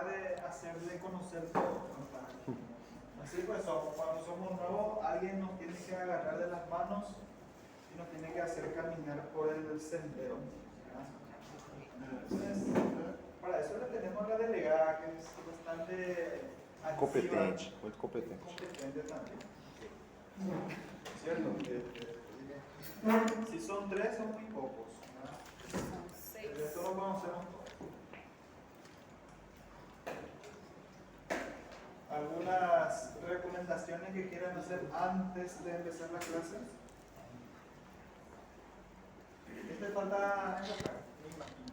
de hacerle conocer todo. Así pues, cuando somos nuevos, alguien nos tiene que agarrar de las manos y nos tiene que hacer caminar por el sendero. Entonces, para eso le tenemos a la delegada, que es bastante activa, Competente, muito competente. competente también. ¿Cierto? Si son 3, son muy pocos. Son 6. De esto lo conocemos todos. ¿Algunas recomendaciones que quieran hacer antes de empezar la clase? Este falta enfocar, me imagino.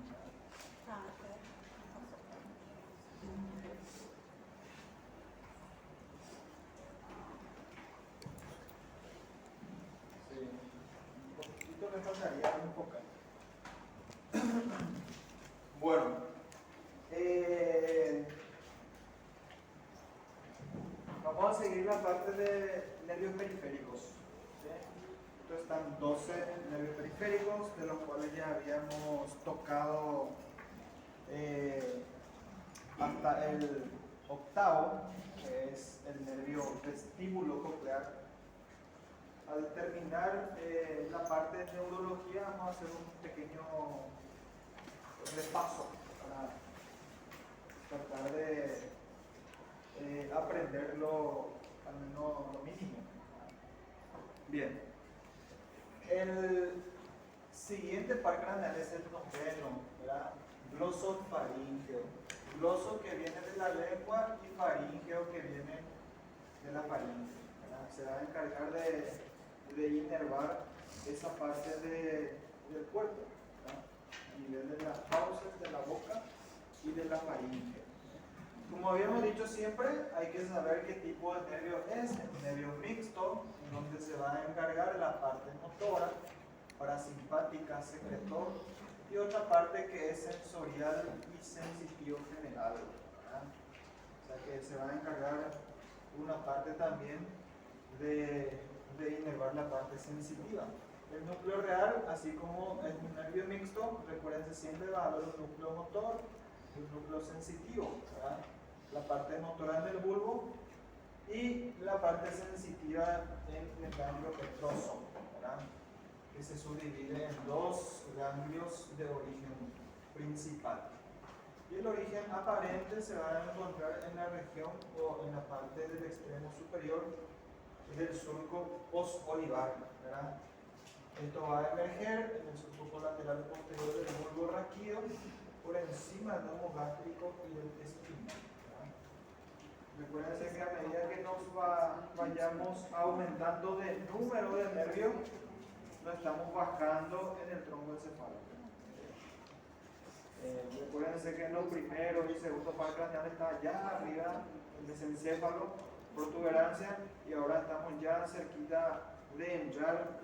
Sí, un poquito me faltaría enfocar. Bueno, vamos a seguir la parte de nervios periféricos. ¿Sí? Entonces están 12 nervios periféricos, de los cuales ya habíamos tocado hasta el octavo, que es el nervio vestíbulo coclear. Al terminar la parte de neurología, vamos a hacer un pequeño repaso para tratar de aprenderlo al menos lo mínimo. Bien. El siguiente par craneal es el noveno, ¿verdad? Glosofaríngeo. Gloso que viene de la lengua y faríngeo que viene de la faringe, ¿verdad? Se va a encargar de inervar esa parte del cuerpo, ¿verdad? A nivel de las fauces, de la boca y de la faringe. Como habíamos dicho siempre, hay que saber qué tipo de nervio es. El nervio mixto, en donde se va a encargar de la parte motora, parasimpática, secretor, y otra parte que es sensorial y sensitivo general, ¿verdad? O sea que se va a encargar una parte también de inervar la parte sensitiva. El núcleo real, así como es un nervio mixto, recuerden siempre va a haber un núcleo motor y un núcleo sensitivo, ¿verdad? La parte motora en el bulbo y la parte sensitiva en el ganglio petroso, ¿verdad? Que se subdivide en dos ganglios de origen principal. Y el origen aparente se va a encontrar en la región o en la parte del extremo superior del surco postolivar, ¿verdad? Esto va a emerger en el surco colateral posterior del bulbo raquídeo por encima del lomo gástrico y del espino. Recuerden que a medida que nos vayamos aumentando de número de nervios, lo estamos bajando en el tronco encefálico. Recuerden que en los primeros y segundo par craneal está allá arriba, el mesencéfalo, protuberancia, y ahora estamos ya cerquita de entrar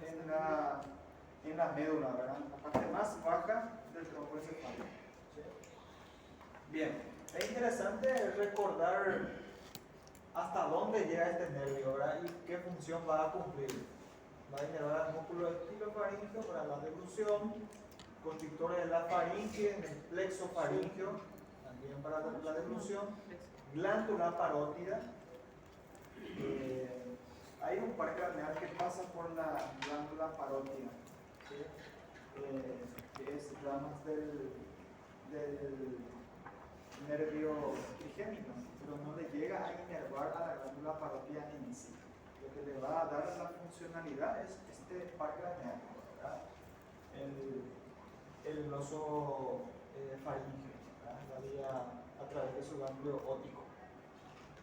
en la médula, ¿verdad? La parte más baja del tronco encefálico. ¿Sí? Bien, es interesante recordar hasta dónde llega este nervio, ¿verdad? Y qué función va a cumplir. Va a inervar el músculo estilofaríngeo para la deglución, constrictores de la faringe en el plexo faríngeo, también para la deglución, glándula parótida. Hay un par craneal que pasa por la glándula parótida, ¿sí? Que es ramas del nervio trigémino, pero no le llega a inervar a la glándula parótida en sí. Lo que le va a dar la funcionalidad es este par craneal, ¿verdad? El gloso faríngeo, ¿verdad? La vía a través de su ganglio óptico.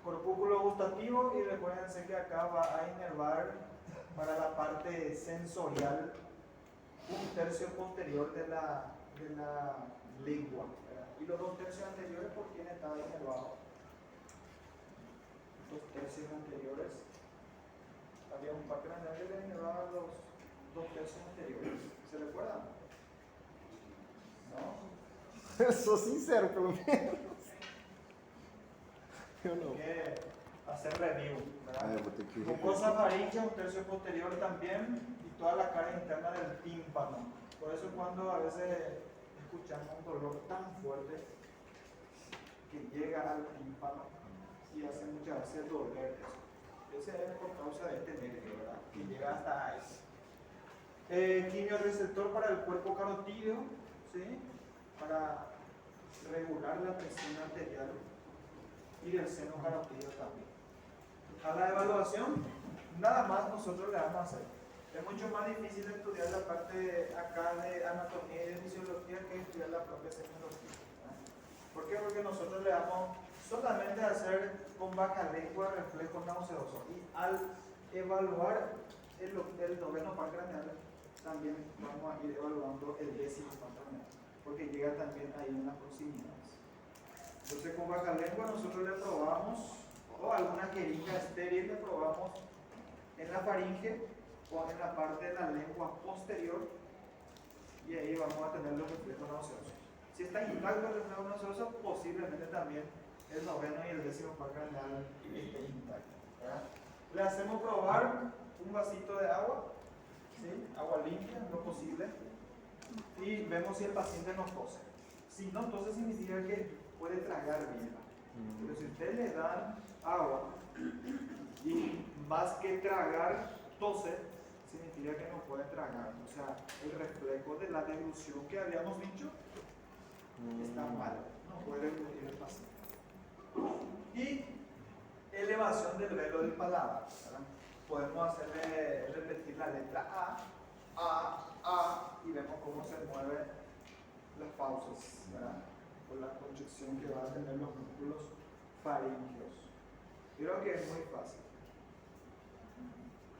Corpúsculo gustativo, y recuérdense que acá va a inervar para la parte sensorial un tercio posterior de la lengua, ¿verdad? Y los 2 tercios anteriores, ¿por quién está inervado? Los 2 tercios anteriores, había un par craneal que le inervaba los 2 tercios anteriores. ¿Se recuerdan? ¿No? Eu sou sincero, pelo menos. Eu não. Hay que hacer review, ¿verdad? Eu vou ter que Mucosa faríngea, un tercio posterior también, y toda la cara interna del tímpano. Por eso cuando a veces escuchamos un dolor tan fuerte que llega al tímpano y hace muchas veces doler eso. Ese es por causa de este nervio, ¿verdad? Que llega hasta ahí. Quimioreceptor para el cuerpo carotídeo, ¿sí? Para regular la presión arterial y del seno carotídeo también. A la evaluación, nada más nosotros le vamos a hacer. Es mucho más difícil estudiar la parte acá de anatomía y de fisiología que estudiar la propia semiología. ¿Por qué? Porque nosotros le damos solamente a hacer con baja lengua reflejo nauseoso. Y al evaluar el noveno par craneal, también vamos a ir evaluando el décimo par craneal, porque llega también ahí en las proximidades. Entonces con baja lengua nosotros le probamos, o alguna jeringa estéril le probamos en la faringe o en la parte de la lengua posterior, y ahí vamos a tener los reflejos nauseosos. Si está intacto el reflejo nauseoso, posiblemente también el noveno y el décimo par craneal esté intacto, ¿verdad? Le hacemos probar un vasito de agua, ¿sí? Agua limpia, lo posible, y vemos si el paciente no tose. Si no tose, significa que puede tragar bien. Pero si usted le dan agua y más que tragar, tose, significa que no puede tragar. O sea, el reflejo de la deglución que habíamos dicho está mal, no puede engullir el paciente. Y elevación del velo del paladar, ¿verdad? Podemos hacerle repetir la letra A, y vemos cómo se mueven las pausas, ¿verdad? Por la proyección que van a tener los músculos faríngeos. Creo que es muy fácil.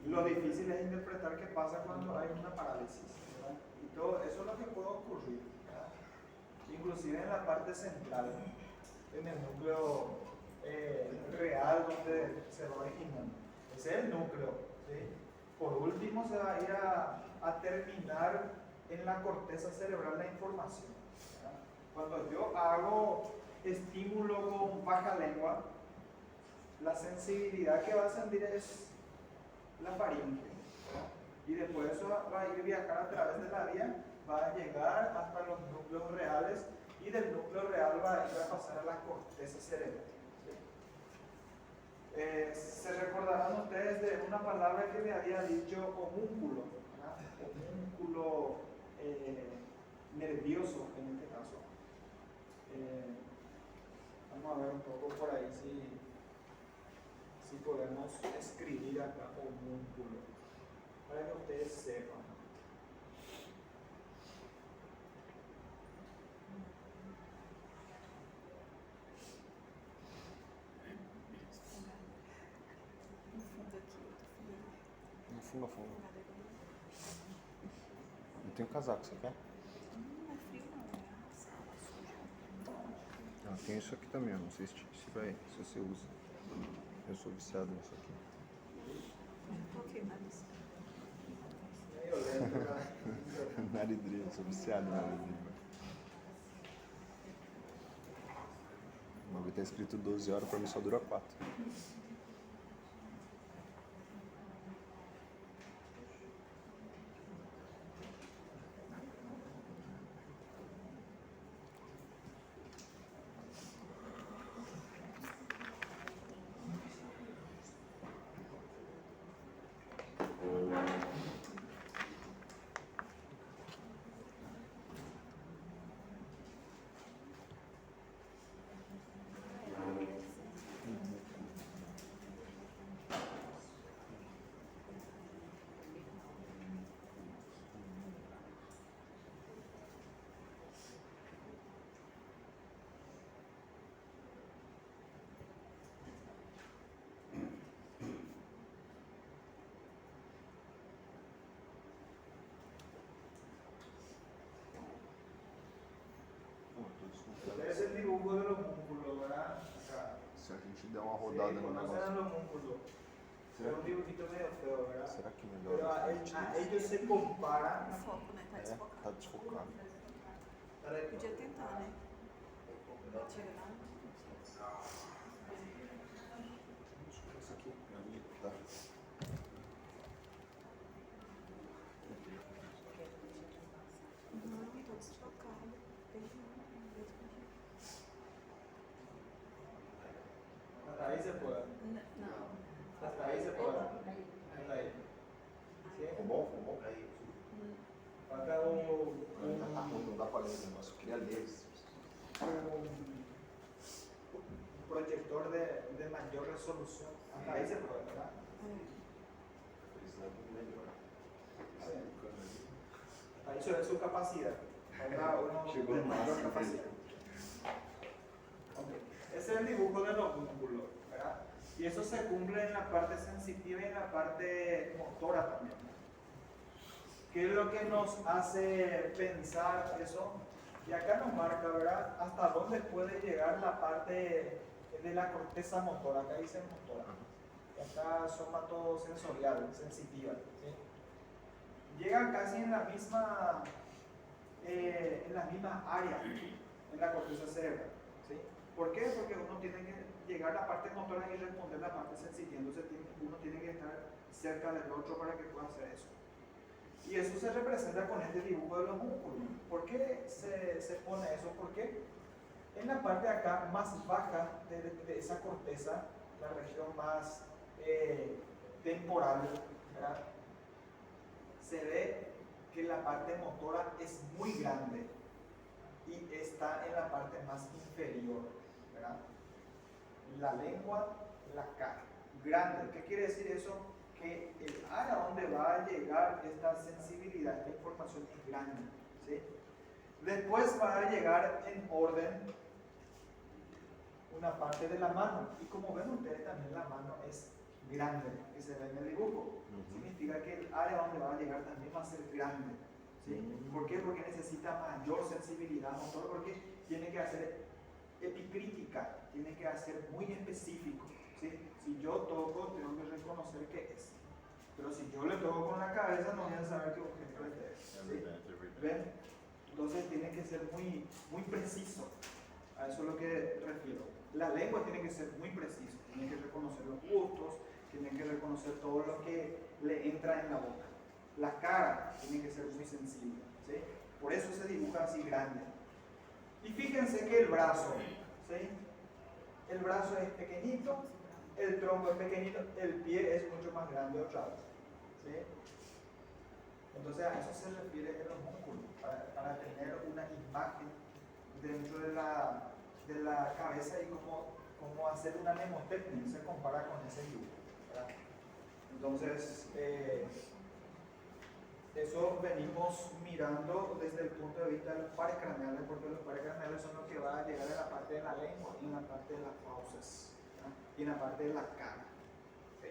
Lo difícil es interpretar qué pasa cuando hay una parálisis, ¿verdad? Y todo eso es lo que puede ocurrir, ¿verdad? Inclusive en la parte central, en el núcleo real donde se va originando. Ese es el núcleo, ¿sí? Por último se va a ir a terminar en la corteza cerebral la información, ¿verdad? Cuando yo hago estímulo con baja lengua, la sensibilidad que va a sentir es la faringe, ¿verdad? Y después eso va a ir viajar a través de la vía, va a llegar hasta los núcleos reales, y del núcleo real va a ir a pasar a la corteza cerebral. Se recordarán ustedes de una palabra que le había dicho homúnculo, ¿verdad? Homúnculo nervioso en este caso. Vamos a ver un poco por ahí si podemos escribir acá homúnculo, para que ustedes sepan. No fundo, no fundo. Eu tenho casaco, você quer? Não é frio não, é a sala suja. Ah, tem isso aqui também, eu não sei se você usa. Eu sou viciado nisso aqui. Coloquei na lista. Meio lento, né? Naridril, eu sou viciado em naridril. Uma vez tá escrito 12 horas, pra mim só dura 4. Es el dibujo del homúnculo, ¿verdad? Acá. Se a gente der uma rodada no conocen negócio. el homúnculo. Es un dibujito medio feo, ¿verdad? Será que Pero melhor a a gente ellos se comparan. Foco, né? Tá É, desfocado. tá desfocado. Podia tentar, né? Tirar. Esse aqui, ali, tá. Não, tô desfocado. Tem mesmo jeito. se puede. No. Hasta ahí se puede. Hasta ahí. ¿Sí? Fumou, caiu. Falta Não dá pra ler o negócio, eu queria ler. un proyector de mayor resolución. Hasta ahí se puede, ¿verdad? Precisando melhor. Ahí se ve su capacidad. Falta uno Llegó de al mayor máximo. capacidad. Ok. Ese es el dibujo de los músculos, ¿verdad? Y eso se cumple en la parte sensitiva y en la parte motora también. ¿Qué es lo que nos hace pensar eso? Y acá nos marca, ¿verdad? Hasta dónde puede llegar la parte de la corteza motora. Acá dice motora. Y acá somatosensorial, sensitiva. ¿Sí? Llega casi en la misma área, en la corteza cerebral. ¿Sí? ¿Por qué? Porque uno tiene que llegar a la parte motora y responder a la parte sensitiva. Entonces uno tiene que estar cerca del otro para que pueda hacer eso. Y eso se representa con este dibujo de los músculos. ¿Por qué se pone eso? Porque en la parte de acá más baja de esa corteza, la región más temporal, ¿verdad? Se ve que la parte motora es muy grande y está en la parte más inferior, ¿verdad? La lengua, la cara. Grande. ¿Qué quiere decir eso? Que el área donde va a llegar esta sensibilidad, esta información es grande. ¿Sí? Después va a llegar en orden una parte de la mano. Y como ven ustedes, también la mano es grande, que se ve en el dibujo. Significa que el área donde va a llegar también va a ser grande. ¿Sí? ¿Por qué? Porque necesita mayor sensibilidad motor, porque tiene que hacer epicrítica, tiene que hacer muy específico. ¿Sí? Si yo toco, tengo que reconocer qué es. Pero si yo le toco con la cabeza, no voy a saber qué objeto es. ¿Sí? ¿Ven? Entonces tiene que ser muy, muy preciso. A eso es lo que refiero. La lengua tiene que ser muy preciso, tiene que reconocer los gustos, tiene que reconocer todo lo que le entra en la boca. La cara tiene que ser muy sensible. ¿Sí? Por eso se dibuja así grande. Y fíjense que el brazo, ¿sí? El brazo es pequeñito, el tronco es pequeñito, el pie es mucho más grande otra vez. ¿Sí? Entonces a eso se refiere en los músculos, para tener una imagen dentro de la cabeza y cómo hacer una mnemotecnia, se compara con ese dibujo, ¿verdad? Entonces, eso venimos mirando desde el punto de vista de los pares craneales, porque los pares craneales son los que van a llegar a la parte de la lengua y en la parte de las fauces, ¿verdad? Y en la parte de la cara. ¿Sí?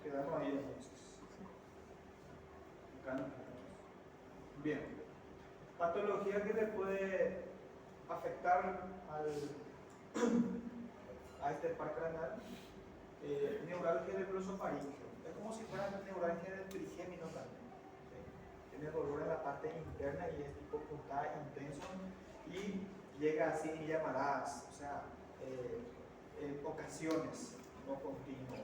Quedamos ahí entonces. Acá nos quedamos. Bien. Patología que le puede afectar a este par craneal, neuralgia del glosofaringeo. Es como si fuera neuralgia del trigémino también. ¿Sí? Tiene dolor en la parte interna y es tipo puntada intenso y llega así en llamaradas, o sea, en ocasiones, no continuo.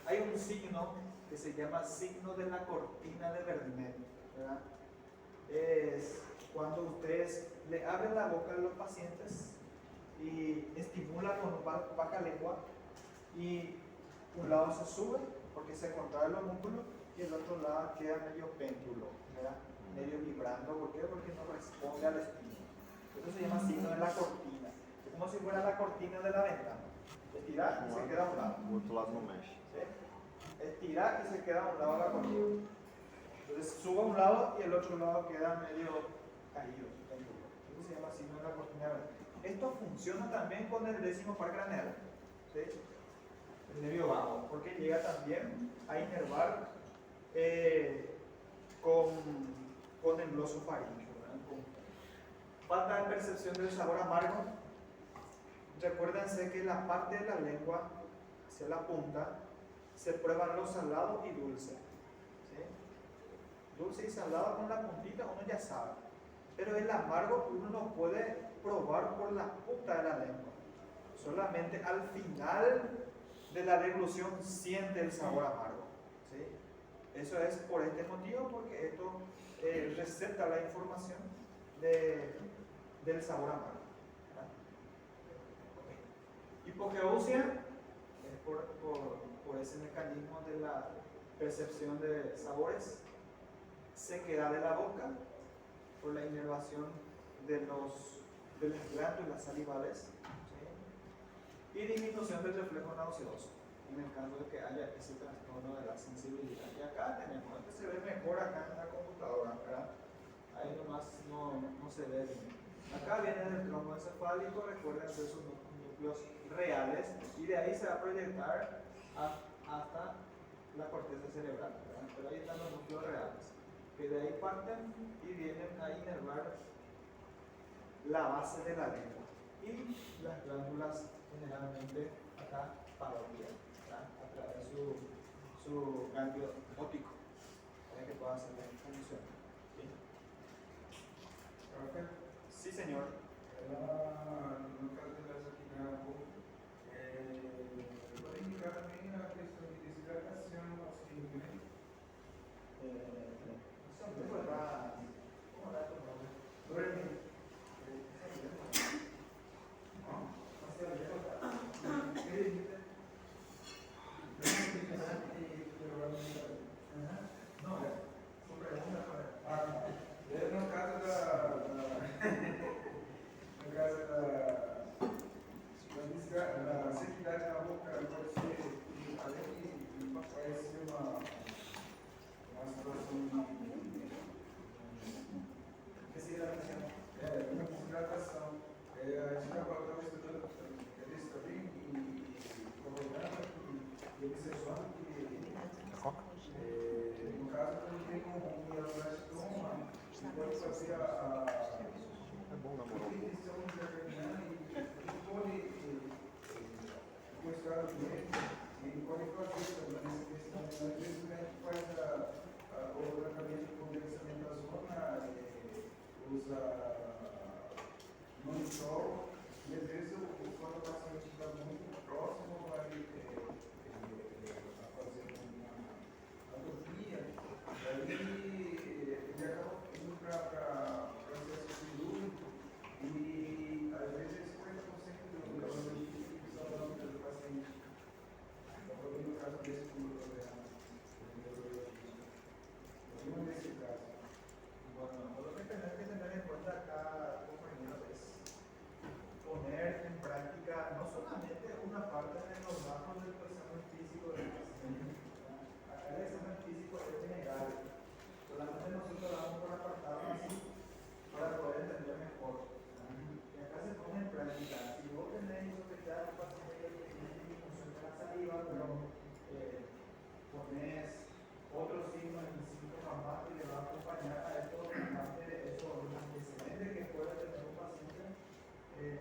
Hay un signo que se llama signo de la cortina de Vernet, ¿verdad? Es cuando ustedes le abren la boca a los pacientes y estimulan con baja lengua y un lado se sube porque se contraen los músculos y el otro lado queda medio péndulo, ¿verdad? Medio vibrando. ¿Por qué? Porque no responde al estímulo. Eso se llama signo de la cortina. Es como si fuera la cortina de la ventana. Estirar y se queda a un lado. O outro lado não mexe. ¿Sí? Estirar y se queda a un lado la cortina. Entonces sube a un lado y el otro lado queda medio caído. Eso se llama signo de la cortina de la ventana. Esto funciona también con el décimo par craneal, ¿sí? El nervio vago, porque llega también a inervar con el glosofaringeo. Falta de percepción del sabor amargo. Recuérdense que la parte de la lengua hacia la punta se prueban los salados y dulce. ¿Sí? Dulce y salado con la puntita uno ya sabe. Pero el amargo uno lo puede probar por la punta de la lengua. solamente al final de la deglución siente el sabor amargo. ¿Sí? Eso es por este motivo, porque esto recepta la información del sabor amargo. ¿Verdad? Hipogeusia es por ese mecanismo de la percepción de sabores, sequedad de la boca por la inervación de las glándulas salivales, ¿sí? Y disminución del reflejo nauseoso en el caso de que haya ese trastorno de la sensibilidad. Y acá tenemos, este se ve mejor acá en la computadora, ¿verdad? Ahí nomás no se ve bien. Acá viene del tronco encefálico, recuerden hacer sus núcleos reales, y de ahí se va a proyectar hasta la corteza cerebral, ¿verdad? Pero ahí están los núcleos reales, que de ahí parten y vienen a inervar la base de la lengua y las glándulas generalmente acá parotidas, a través de su ganglio óptico, para que pueda hacer la función. ¿Sí? Profe, Sí, señor. no caso de la saquina, ¿puede indicar también la cuestión de deshidratación o simple? ¿Cómo da tu nombre? Duerme. No caso da sequidade na boca, pode ser, além de parece uma situação de deshidratação. Uma desidratação. A gente estava estudando isso também e corroborando e observando que no caso quando tem um mieloblastoma, pode fazer É bom namorar um pouco. Estado doente, e pode fazer também essa questão. Às vezes a gente faz o tratamento de condensamento da zona, usa monitor, e às vezes quando o paciente está muito próximo, vai fazer uma atopia, aí ele acaba indo para processo cirúrgico e às vezes 50% do paciente. No caso desse problema, no desse caso. Bueno, lo que tenés que tener en cuenta acá, compañero, es poner en práctica no solamente una parte de los datos del examen físico del paciente. Acá el examen físico es general, solamente nosotros damos por apartado así para poder entender mejor. Y acá se pone en práctica. Si vos tenés sospechar un paciente que tiene disminución de la saliva, pero pones otro signo en el síntoma más que le va a acompañar a esto, aparte de eso, los antecedentes que puede tener un paciente,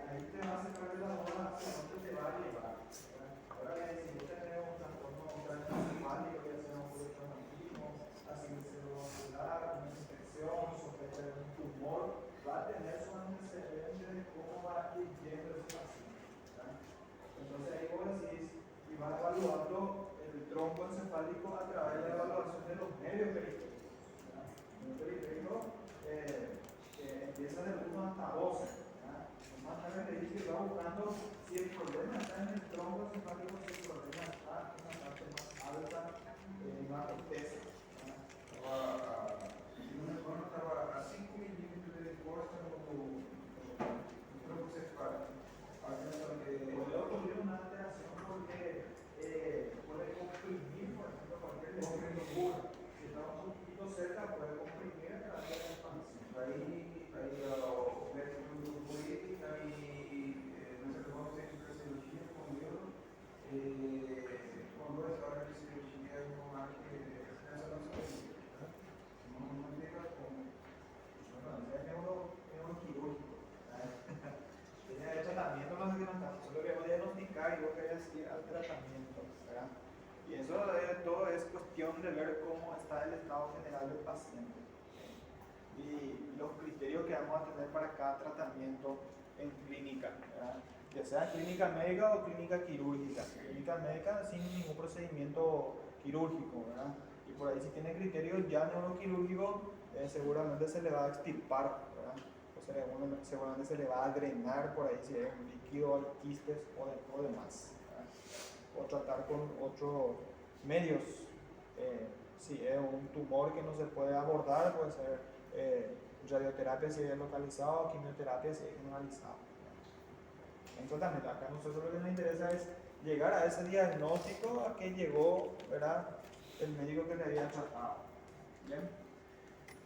ahí te va a sacar de la bola hacia dónde te va a llevar. Ahora bien, si vos tenés un trastorno cardioencefálico, ya sea un traumatismo, accidente cerebrovascular, una infección, sospecha de un tumor, va a tener su antecedente de cómo va a ir yendo ese paciente. Entonces ahí vos decís, y vas evaluando el tronco encefálico a través de la evaluación de los medios periféricos. El medio periférico empieza de 1 hasta 12. Más tarde te dice que va buscando si el problema está en el tronco encefálico, si el problema está en la parte más alta, más espesa. No me acuerdo, estaba a 5 milímetros de costa no tronco cefálico. Puede ocurrir una alteración porque puede comprimir, por ejemplo, cualquier lesión. Si está un poquito cerca, puede comprimir a través de la expansión. Aí o médico do política e nós levamos ele para a cirurgia com ele, com 2 horas de cirurgia, com a que essa não sabia. Não teve como. Bueno, es neuroquirúrgico. Tiene el tratamiento, no sé qué no está. Solo queremos diagnosticar y vos querés ir al tratamiento, ¿verdad? Y eso todo es cuestión de ver cómo está el estado general del paciente y los criterios que vamos a tener para cada tratamiento en clínica, ¿verdad? ya sea clínica médica o clínica quirúrgica. Clínica médica sin ningún procedimiento quirúrgico, ¿verdad? Y por ahí si tiene criterio ya neuroquirúrgico, seguramente se le va a extirpar, ¿verdad? Seguramente se le va a drenar por ahí si es un líquido, hay quistes o demás, ¿verdad? O tratar con otros medios. Si es un tumor que no se puede abordar, puede ser radioterapia si es localizado, quimioterapia si es generalizado. Exactamente, acá a nosotros lo que nos interesa es llegar a ese diagnóstico a que llegó, ¿verdad?, el médico que le había tratado. ¿Bien?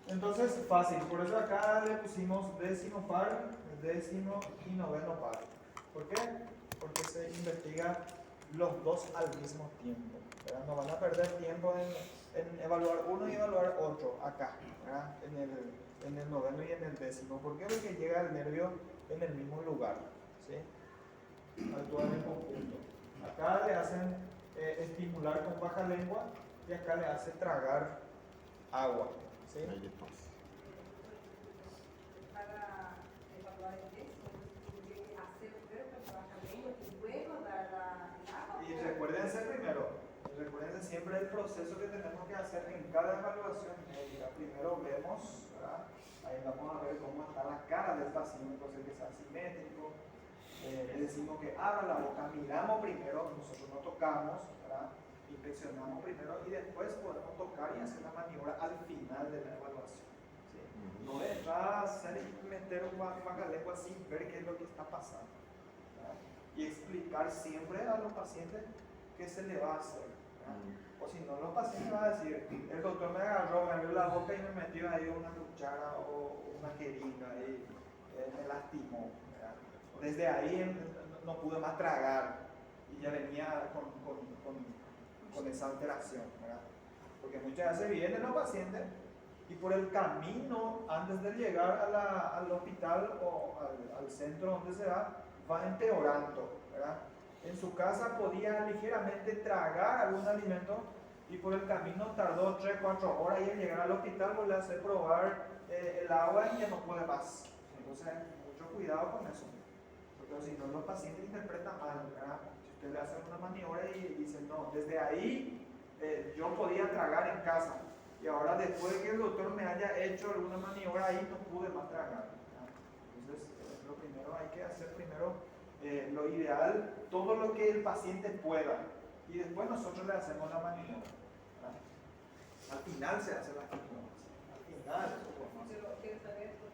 Entonces, fácil, por eso acá le pusimos décimo par, décimo y noveno par. ¿Por qué? Porque se investiga los dos al mismo tiempo, ¿verdad? No van a perder tiempo en evaluar uno y evaluar otro acá, ¿verdad? En el noveno y en el décimo. ¿Por qué? Porque llega el nervio en el mismo lugar, ¿sí? Actúan en conjunto. Acá le hacen estimular con baja lengua y acá le hace tragar agua, ¿sí? Ahí está. Para evaluar el test, tiene que hacer primero con baja lengua y luego dar el agua. Y recuérdense siempre el proceso que tenemos que hacer en cada evaluación médica. Primero vemos, ¿verdad? Ahí vamos a ver cómo está la cara del paciente, cosa que sea simétrico. Le decimos que abra la boca, miramos primero, nosotros no tocamos, ¿verdad? Inspeccionamos primero y después podemos tocar y hacer la maniobra al final de la evaluación. ¿Sí? No es entrar a hacer y meter un lengua sin ver qué es lo que está pasando, ¿verdad? Y explicar siempre a los pacientes qué se le va a hacer, ¿verdad? O si no, los pacientes van a decir, el doctor me agarró, me abrió la boca y me metió ahí una cuchara o una jeringa y me lastimó, ¿verdad? Desde ahí no pude más tragar y ya venía con esa alteración, ¿verdad? Porque muchas veces vienen los pacientes y por el camino, antes de llegar al hospital o al centro donde se va empeorando, ¿verdad? En su casa podía ligeramente tragar algún alimento y por el camino tardó 3-4 horas y al llegar al hospital volvió a hacer probar el agua y ya no puede más. Entonces, mucho cuidado con eso. Porque si no, los pacientes interpretan mal, ¿verdad? Si usted le hace una maniobra y dice, no, desde ahí yo podía tragar en casa y ahora después de que el doctor me haya hecho alguna maniobra ahí no pude más tragar, ¿verdad? Entonces, lo primero hay que hacer primero lo ideal, todo lo que el paciente pueda y después nosotros le hacemos la maniobra, ¿verdad? Al final se hace la maniobra, al final eso podemos hacer. Pero quiero saber eso,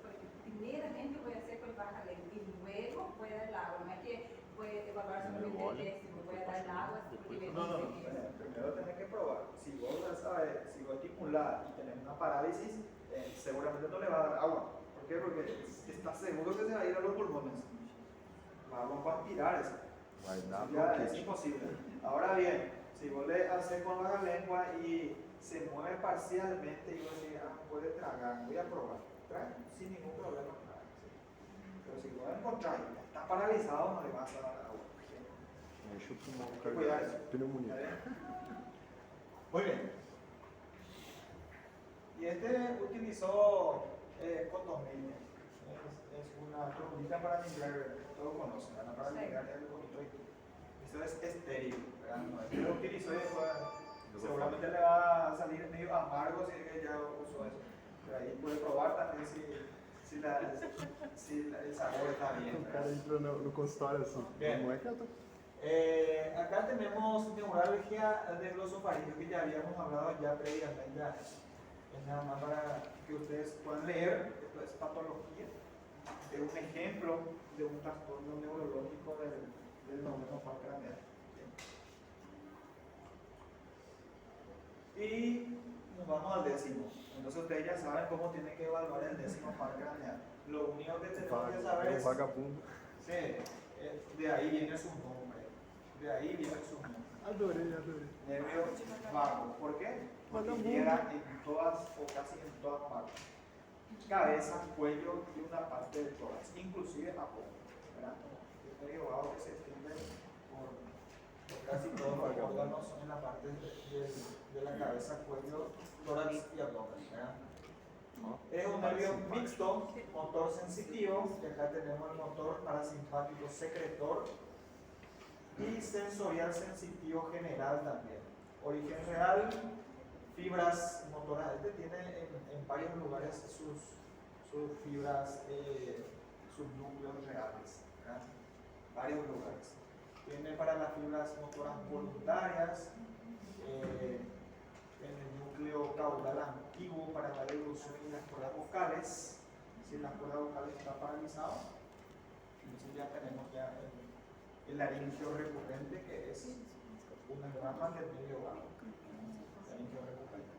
porque primeramente voy a hacer con baja lengua y luego voy a dar el agua. No es que voy a evaluar solamente el décimo, voy a dar el agua porque me No, dicen que primero tenés que probar. Si vos estimulás y tenés una parálisis, seguramente no le va a dar agua. ¿Por qué? Porque estás seguro que se va a ir a los pulmones. Vamos a aspirar eso. Ya es imposible. Ahora bien, si vos le haces con la lengua y se mueve parcialmente y vos decís, puede tragar, voy a probar. Trae sin ningún problema. Pero si vos encontrás y está paralizado, no le vas a dar agua. Deixa o pulmão Hay que cuidar eso. pneumonia. Muy bien. Y este utilizó cotomía. Es una trombita para limpiar, todos conocen, ¿verdad? Para limpiar el contrito. Esto es estéril, ¿verdad? No, este lo utilizó y después seguramente le va a salir medio amargo si es que ya usó eso. Pero ahí puede probar también si el sabor está bien. O cara entrou no consultório assim. Bien. Não é que eu tô... Acá tenemos neuralgia de glosofaringeo que ya habíamos hablado ya previamente a eso. Es nada más para que ustedes puedan leer, esto es patología, es un ejemplo de un trastorno neurológico del noveno par craneal. Y nos vamos al décimo. Entonces ustedes ya saben cómo tienen que evaluar el décimo par craneal. Lo único que tenemos que saber es... vagabundo. Sí, de ahí viene su nombre. De ahí viene su nombre. Adorei. Nervio vago. ¿Por qué? Porque llega en todas o casi en todas partes. Cabeza, cuello y una parte del tórax, inclusive abdomen, ¿verdad? El nervio vago que se extiende por casi todos los órganos en la parte de la cabeza, cuello, tórax y abdomen, ¿verdad? Es un nervio mixto, motor sensitivo, y acá tenemos el motor parasimpático secretor y sensorial sensitivo general también. Origen real, fibras motoras. Este tiene en varios lugares sus fibras, sus núcleos reales, ¿verdad? Varios lugares. Tiene para las fibras motoras voluntarias, en el núcleo caudal antiguo para la evolución de las cuerdas vocales. Si las cuerdas vocales están paralizadas, entonces ya tenemos ya el laringio recurrente, que es una rama del medio vago. Laringio recurrente.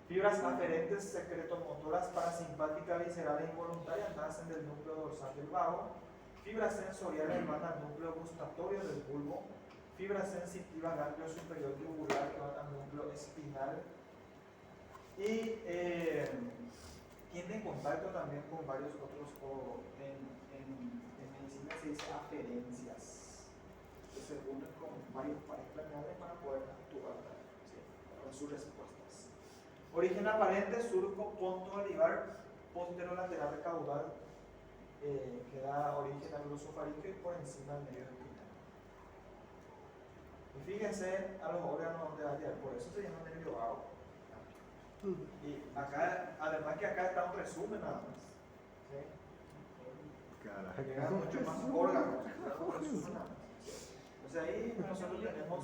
Fibras aferentes secretomotoras parasimpáticas, viscerales involuntarias nacen del núcleo dorsal del vago. Fibras sensoriales van al núcleo gustatorio del bulbo. Fibras sensitivas, ganglio superior tubular, que van al núcleo espinal. Y tiene contacto también con varios otros, en medicina se dice aferencias, que se unen con varios pares planeares para poder actuar, ¿sí?, con sus respuestas. Origen aparente, surco ponto-olivar posterolateral caudal, que da origen al glosofaríngeo y por encima del medio espinal. Y fíjense a los órganos donde va a llegar, por eso se llama nervio vago. Y acá, además que acá está un resumen nada más. ¿Sí? Llegan muchos más órganos, un resumen nada más. Entonces ahí nosotros tenemos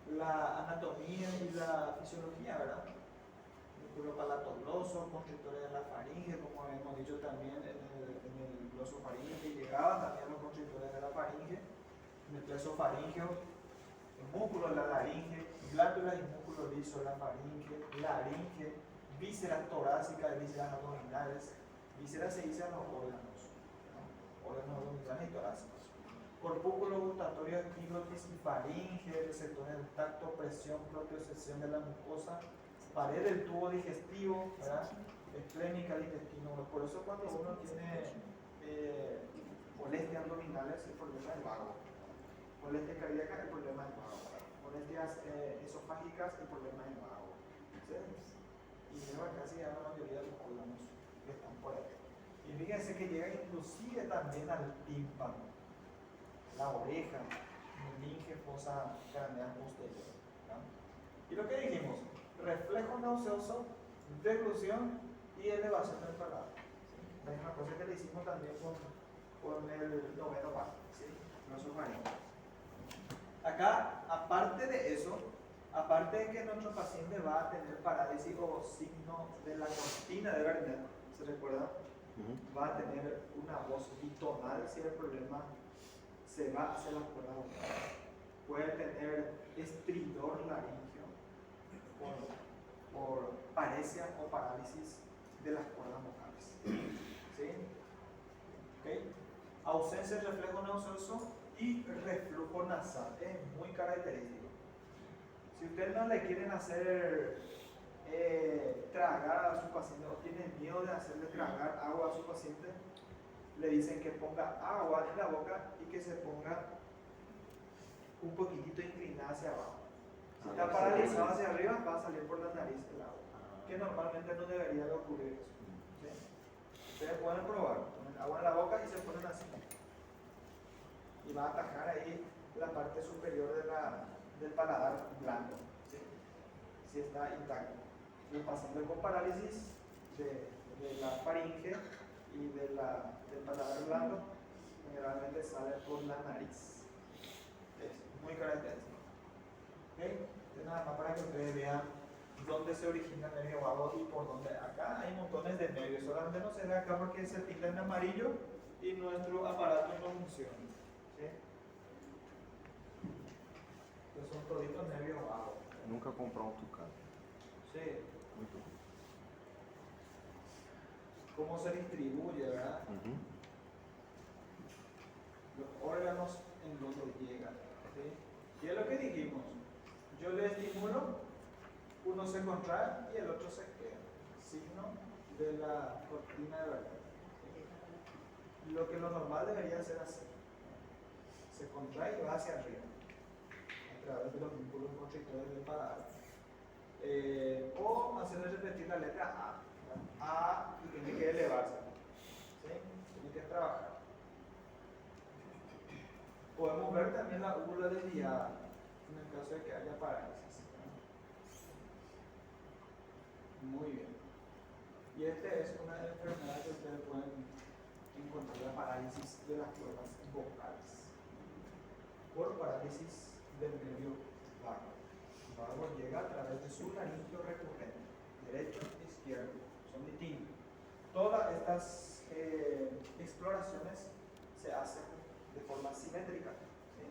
la anatomía y la fisiología, ¿verdad? Músculo palatogloso, constrictores de la faringe, como hemos dicho también en el glosofaringe, y llegaban también los constrictores de la faringe, en el plesofaringeo, el músculo de la laringe, glándulas y músculo liso de la faringe, laringe, vísceras torácicas, vísceras abdominales. Vísceras se dicen los órganos, ¿no? Órganos abdominales y torácicos. Corpúsculo gustatorio, epiglotis y faringe, receptores del tacto, presión, propriocepción de la mucosa, pared del tubo digestivo, ¿verdad? Esplénica del intestino. Por eso cuando uno tiene molestias abdominales, el problema es vago. Molestias cardíacas, el problema es vago. Molestias esofágicas, el problema es vago. ¿Sí? Y lleva casi a la mayoría de los órganos que están por ahí. Y fíjense que llega inclusive también al tímpano, la oreja, meninge, fosa craneal posterior, ¿no? Y lo que dijimos, reflejo nauseoso, deglución y elevación del paladar. ¿Sí? La misma cosa que le hicimos también con el noveno bar, ¿sí? Glosofaringeo. Acá, aparte de eso, aparte de que nuestro paciente va a tener parálisis o signo de la cortina de Werner, ¿se recuerda? Va a tener una voz bitonal si el problema se va hacia las cuerdas vocales. Puede tener estridor laringio por paresia o parálisis de las cuerdas vocales. ¿Sí? ¿Okay? Ausencia de reflejo nauseoso y reflujo nasal. Es muy característico. Si ustedes no le quieren hacer tragar a su paciente o tienen miedo de hacerle tragar agua a su paciente, le dicen que ponga agua en la boca y que se ponga un poquitito inclinada hacia abajo. Si está paralizado hacia arriba, va a salir por la nariz el agua, que normalmente no debería de ocurrir eso. ¿Sí? Ustedes pueden probar, ponen agua en la boca y se ponen así. Y va a atajar ahí la parte superior del paladar blando, ¿sí? Si está intacto. El paciente con parálisis de la faringe y del paladar blando generalmente sale por la nariz. Es muy característico. ¿Okay? Entonces nada más para que ustedes vean dónde se origina el nervio vago y por dónde. Acá hay montones de nervios, solamente no se ve acá porque se pinta en amarillo y nuestro aparato no funciona. ¿Sí? Entonces son toditos nervios vagos. Nunca comprar un tucano. Sí. Muito bom. Cómo se distribuye, ¿verdad? Los órganos en donde llegan. ¿Sí? Y es lo que dijimos. Yo le estimulo, uno se contrae y el otro se queda. Signo de la cortina de Werner. ¿Sí? Lo normal debería ser así. Se contrae y va hacia arriba, a través de los músculos constrictores del paladar. O hacerle repetir la letra A. ¿verdad? A y tiene que elevarse. ¿Sí? Tiene que trabajar. Podemos ver también la úvula desviada en el caso de que haya parálisis. ¿verdad? Muy bien. Y esta es una enfermedad que ustedes pueden encontrar, la parálisis de las cuerdas vocales por parálisis del nervio vago. El vago llega a través de su laringio recurrente, derecho e izquierdo, son distintos. Todas estas exploraciones se hacen de forma simétrica, ¿sí?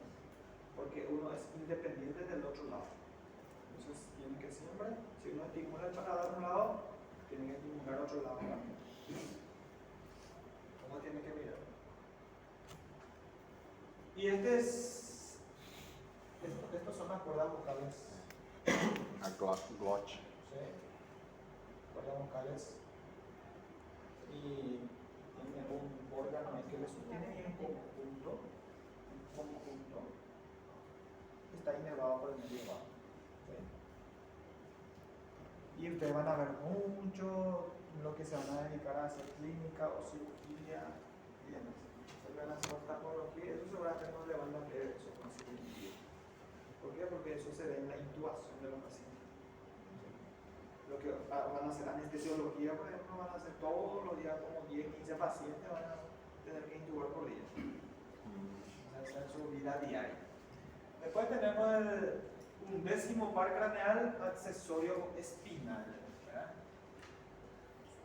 Porque uno es independiente del otro lado. Entonces tiene que siempre, si uno estimula el paladar de un lado, tiene que estimular otro lado también. ¿Cómo tiene que mirar? Y estos son las cuerdas vocales. A glote. ¿Sí? Cuerdas vocales. Y tiene un órgano que les sostiene en conjunto. Está inervado por el nervio vago. ¿Sí? Y ustedes van a ver mucho lo que se van a dedicar a hacer clínica o cirugía y demás. Se van a hacer oftalmología, eso seguramente no le van a ver eso con cirugía. ¿Por qué? Porque eso se ve en la intubación de los pacientes. Lo que van a hacer anestesiología, por ejemplo, van a hacer todos los días como 10, 15 pacientes, van a tener que intubar por día. Esa es su vida diaria. Después tenemos un décimo par craneal accesorio espinal. ¿Verdad?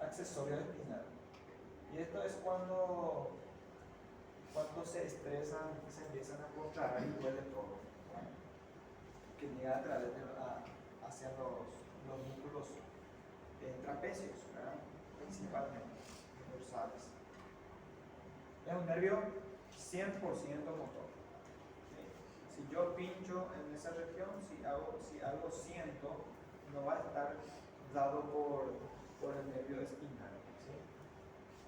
Accesorio espinal. Y esto es cuando se estresan, se empiezan a contraer y duele todo. ¿Verdad? Que llega a través hacia los músculos trapecios, ¿verdad? Principalmente, dorsales. Es un nervio 100% motor. Si yo pincho en esa región, si algo siento, no va a estar dado por el nervio espinal, ¿sí?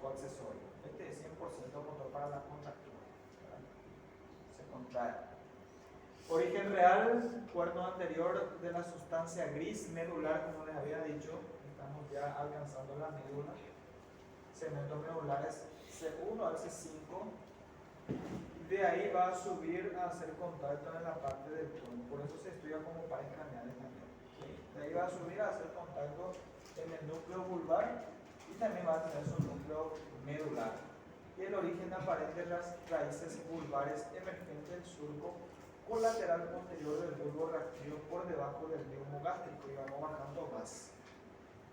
O accesorio. Este es 100% motor para la contractura, ¿verdad? Se contrae. Origen real, cuerno anterior de la sustancia gris medular, como les había dicho. Estamos ya alcanzando la médula. Segmentos medulares C1 al C5. De ahí va a subir a hacer contacto en la parte del tronco, por eso se estudia como pares craneales también. ¿Sí? De ahí va a subir a hacer contacto en el núcleo vulvar y también va a tener su núcleo medular. Y el origen aparente de las raíces vulvares emergentes del surco colateral posterior del bulbo rastrillo por debajo del neumo gástrico y vamos bajando más.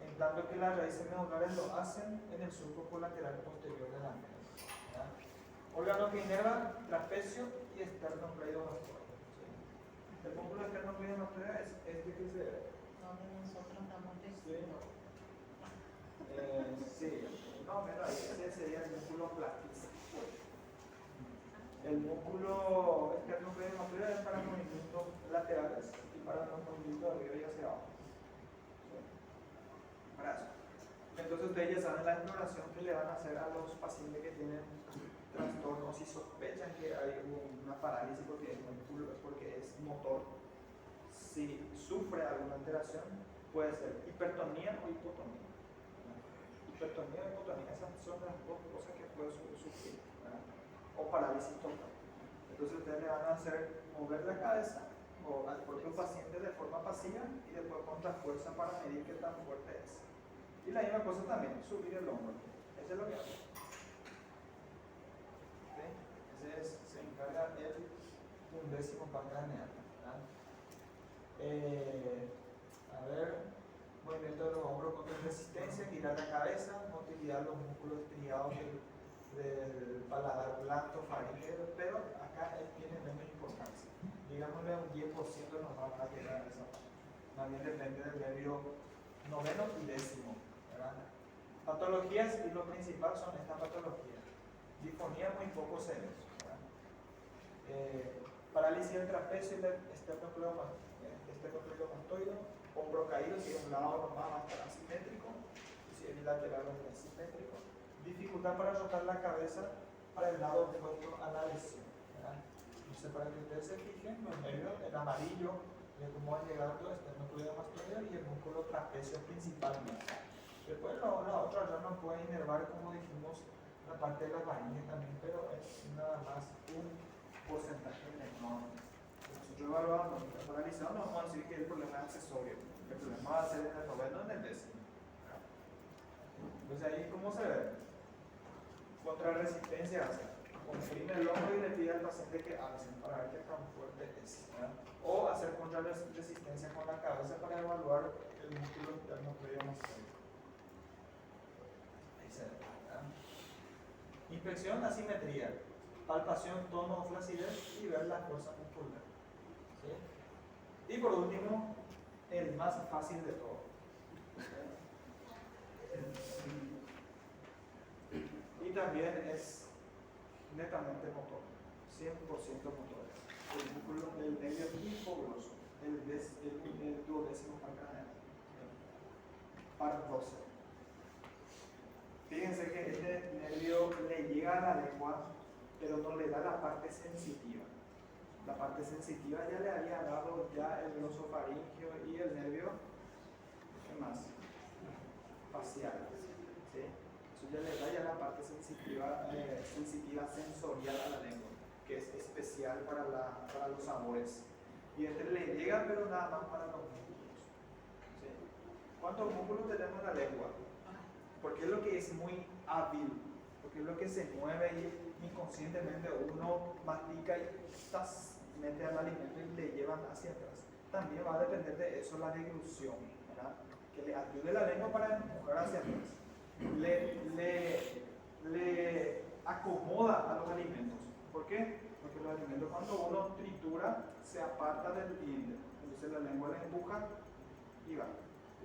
En tanto que las raíces medulares lo hacen en el surco colateral posterior de la médula. Órgano que inerva trapecio y esternocleidomastoideo. ¿Sí? El músculo esternocleidomastoideo es este que se ve. Donde nosotros damos Sí. Sí, no, pero ahí ese sería el músculo platícico. El músculo esternocleidomastoideo es para movimientos laterales y para los movimientos de arriba y hacia abajo. ¿Sí? Para eso. Entonces ustedes ya saben la exploración que le van a hacer a los pacientes que tienen trastornos y sospechan que hay una parálisis porque es motor. Si sufre alguna alteración, puede ser hipertonía o hipotonía. Hipertonía o hipotonía, esas son las dos cosas que puede sufrir, ¿verdad? O parálisis total. Entonces ustedes le van a hacer mover la cabeza o al propio paciente de forma pasiva y después contra fuerza para medir qué tan fuerte es. Y la misma cosa también, subir el hombro. Eso es lo que hace. Se encarga el 11º par craneal. A ver, movimiento de los hombros contra resistencia, girar la cabeza, motilidad de los músculos estriados del paladar blando, faríngeo, pero acá tiene menos importancia. Digámosle un 10% nos va a llegar a esa parte. Más bien depende del nervio noveno y décimo. ¿Verdad? Patologías, y lo principal son estas patologías. Disfonía muy poco severos. Parálisis del trapecio y del esternocleidomastoideo, hombro caído, si es un lado normal va a estar asimétrico, si es bilateral va a estar simétrico. Dificultad para rotar la cabeza para el lado opuesto a la lesión. Entonces, para que ustedes se fijen, los nervios, el amarillo el acomodo llegato externo cleidomastoideo y el músculo trapecio principalmente. Después la otra rama puede inervar, como dijimos, la parte de la faringe también, pero es nada más un porcentaje menor. Nosotros evaluamos, analizamos, no vamos a decir que el problema es accesorio, el problema va a ser en el noveno, en el décimo. Entonces ahí, ¿cómo se ve? Contrarresistencia hace. Comprime el hombro y le pide al paciente que alce para ver qué tan fuerte es. ¿Verdad? O hacer contrarresistencia con la cabeza para evaluar el músculo interno cleidomastoideo. Ahí se ve. ¿Verdad? Inspección, asimetría. Palpación, tono o flacidez y ver la fuerza muscular. ¿Sí? Y por último, el más fácil de todo. Y también es netamente motor, 100% motor. El músculo del nervio hipogloso, el duodécimo parcraniano, par 12. Fíjense que este nervio le llega a la lengua, pero no le da la parte sensitiva. La parte sensitiva ya le había dado ya el glosofaringeo y el nervio, ¿qué más? Facial. ¿Sí? Eso ya le da ya la parte sensitiva sensorial a la lengua, que es especial para los sabores. Y este le llega, pero nada más para los músculos. ¿Sí? ¿Cuántos músculos tenemos en la lengua? Porque es lo que es muy hábil, porque es lo que se mueve y inconscientemente uno mastica y mete al alimento y le llevan hacia atrás. También va a depender de eso la deglución, ¿verdad? Que le ayude la lengua para empujar hacia atrás. Le acomoda a los alimentos. ¿Por qué? Porque los alimentos, cuando uno tritura, se aparta del diente. Entonces la lengua le empuja y va.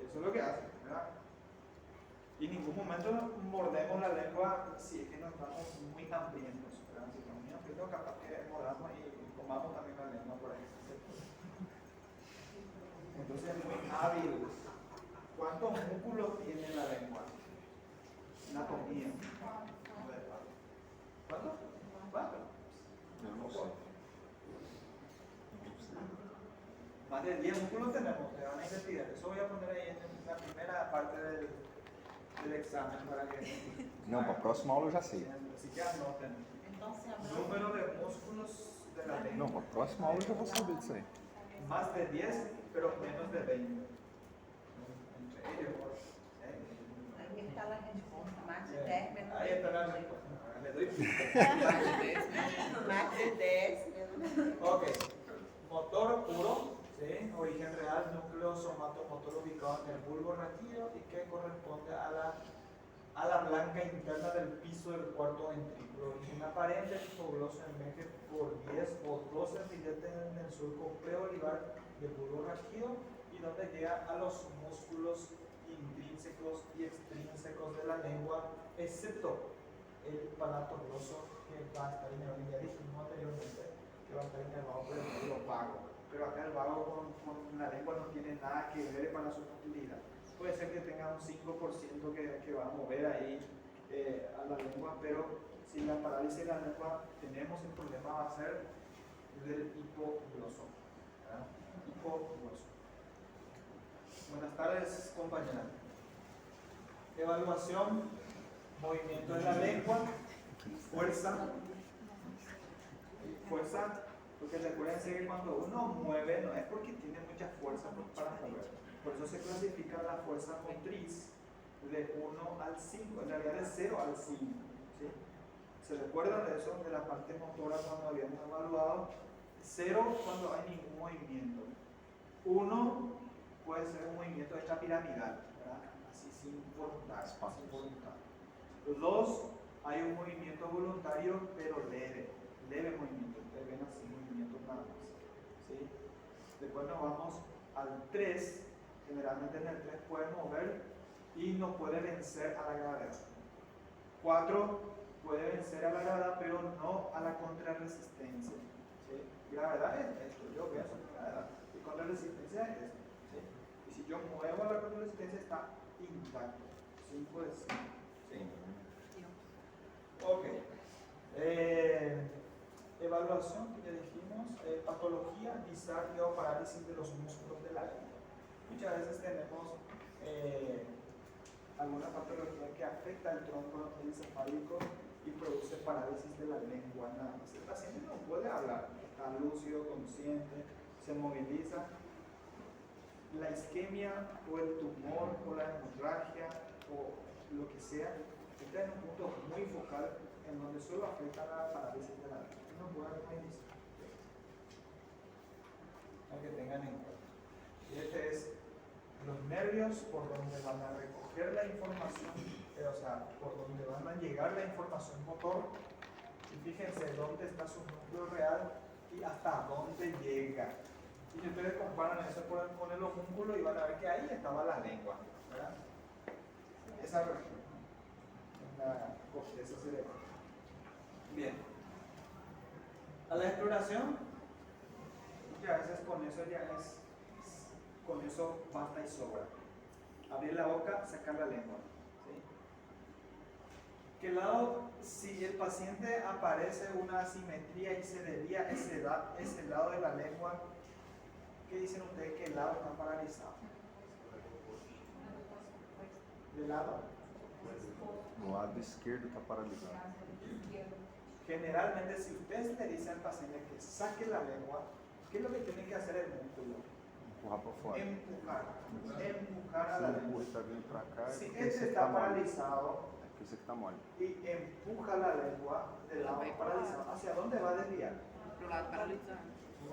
Eso es lo que hace, ¿verdad? Y en ningún momento mordemos la lengua si es que no estamos muy hambrientos, ¿verdad? Si estamos muy hambrientos, capaz que mordamos y comamos también la lengua por ahí. Entonces es muy hábil. ¿Cuántos músculos tiene la lengua? Anatomía. ¿Cuántos? ¿Cuántos? No sé. Más de 10 músculos tenemos, te van a investigar. Eso voy a poner ahí en la primera parte del examen para que. Não, para a próxima aula eu já sei. Así que anoten. Número de músculos de la lengua. Não, para a próxima aula eu já vou saber disso aí. Más de 10, pero menos de 20. Entre ellos. Ahí está la respuesta, más de 10 menos Ahí está la respuesta. Le doy. más de 10. Ok. Motor puro, ¿sí? Origen real, núcleo somatomotor ubicado en el bulbo raquídeo y que corresponde a la blanca interna del piso del cuarto ventrículo. Origen aparente, hipogloso emerge por 10 o 12 filetes en el surco preolivar del bulbo raquídeo y donde llega a los músculos intrínsecos y extrínsecos de la lengua, excepto el palato gloso, que va a estar inervado, ya dijimos anteriormente, que va a estar inervado por el nervio vago. Pero acá el vago con la lengua no tiene nada que ver para su motilidad. Puede ser que tenga un 5% que va a mover ahí a la lengua, pero si la parálisis de la lengua tenemos, el problema va a ser del hipogloso. ¿Verdad? Hipogloso. Buenas tardes, compañeras. Evaluación, movimiento de la lengua, fuerza, porque recuerden que cuando uno mueve no es porque tiene mucha fuerza para mover, por eso se clasifica la fuerza motriz de 1 al 5, en realidad de 0 al 5. ¿Sí? ¿Se recuerdan de eso, de la parte motora cuando habíamos evaluado? 0 cuando hay ningún movimiento. 1 puede ser un movimiento extrapiramidal, ¿verdad? Así sin voluntad. 2, hay un movimiento voluntario pero leve movimiento, ustedes ven así movimientos nada más. ¿Sí? Después nos vamos al 3, generalmente en el 3 puede mover y no puede vencer a la gravedad. 4 puede vencer a la gravedad pero no a la contrarresistencia. ¿Sí? Gravedad es esto, yo venzo gravedad y contrarresistencia es esto. ¿Sí? Y si yo muevo la contrarresistencia está intacto. 5 de 5. ¿Sí? Ok. Evaluación que ya dijimos, patología, isquemia, disartria o parálisis de los músculos de la lengua. Muchas veces tenemos alguna patología que afecta el tronco encefálico y produce parálisis de la lengua nada más. El paciente no puede hablar, está lúcido, consciente, se moviliza. La isquemia o el tumor o la hemorragia o lo que sea está en un punto muy focal en donde solo afecta la parálisis de la lengua. No puede realizar. Para que tengan en cuenta. Y este es los nervios por donde van a recoger la información, o sea, por donde van a llegar la información motor. Y fíjense dónde está su núcleo real y hasta dónde llega. Y si ustedes comparan eso con el homúnculo y van a ver que ahí estaba la lengua, ¿verdad? Esa región, en la corteza cerebral. Bien. A la exploración, muchas veces con eso basta y sobra. Abrir la boca, sacar la lengua. ¿Sí? ¿Qué lado, si el paciente aparece una asimetría y se desvía ese lado de la lengua, ¿qué dicen ustedes que el lado está paralizado? ¿De lado? No lado esquerdo está paralisado. Generalmente, si ustedes le dicen al paciente que saque la lengua, ¿qué es lo que tiene que hacer el músculo? Empurrar para fora. Empujar a la Se o lengua. pulso está vindo para cá, é Si porque este esse aqui está tá mole. paralizado É porque esse aqui tá mole. y empuja la lengua del lado paralizado, ¿hacia dónde va a desviar? Pro lado paralisado.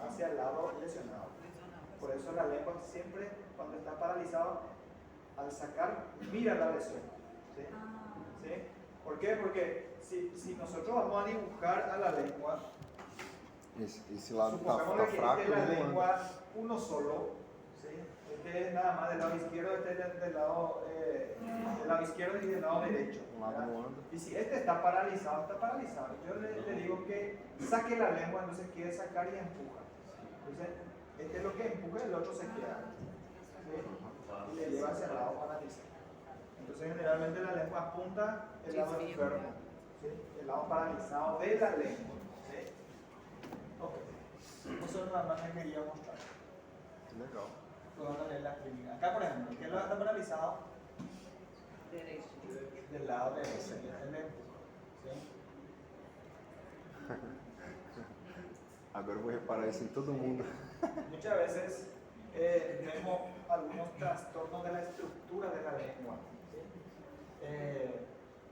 Hacia el lado lesionado. Por eso la lengua siempre, cuando está paralizado, al sacar, mira la lesión. ¿Sí? ¿Sí? ¿Por qué? Porque si nosotros vamos a dibujar a la lengua, Esse lado supongamos tá que fraco, esta es la ele não anda. lengua uno solo, ¿sí? Este es nada más del lado izquierdo, este es del lado izquierdo y del lado derecho. Um lado ¿verdad? não anda. Y si este está paralizado, está paralizado. Yo le digo que saque la lengua, entonces quiere sacar y empuja. Entonces, este es lo que empuja y el otro se queda. ¿Sí? Y le lleva hacia el lado paralizado. Entonces, generalmente la lengua apunta el lado enfermo. ¿Sí? El lado paralizado de la lengua. ¿Sí? Ok. Eso nada más me quería mostrar. Legal. Pues vamos a leer la clínica. Acá, por ejemplo, ¿qué lado está paralizado? Derecho. Del lado derecho. El empuja. ¿Sí? Agora eu vou reparar isso em todo mundo. Muchas veces vemos algunos trastornos de la estructura de la lengua. ¿Sí?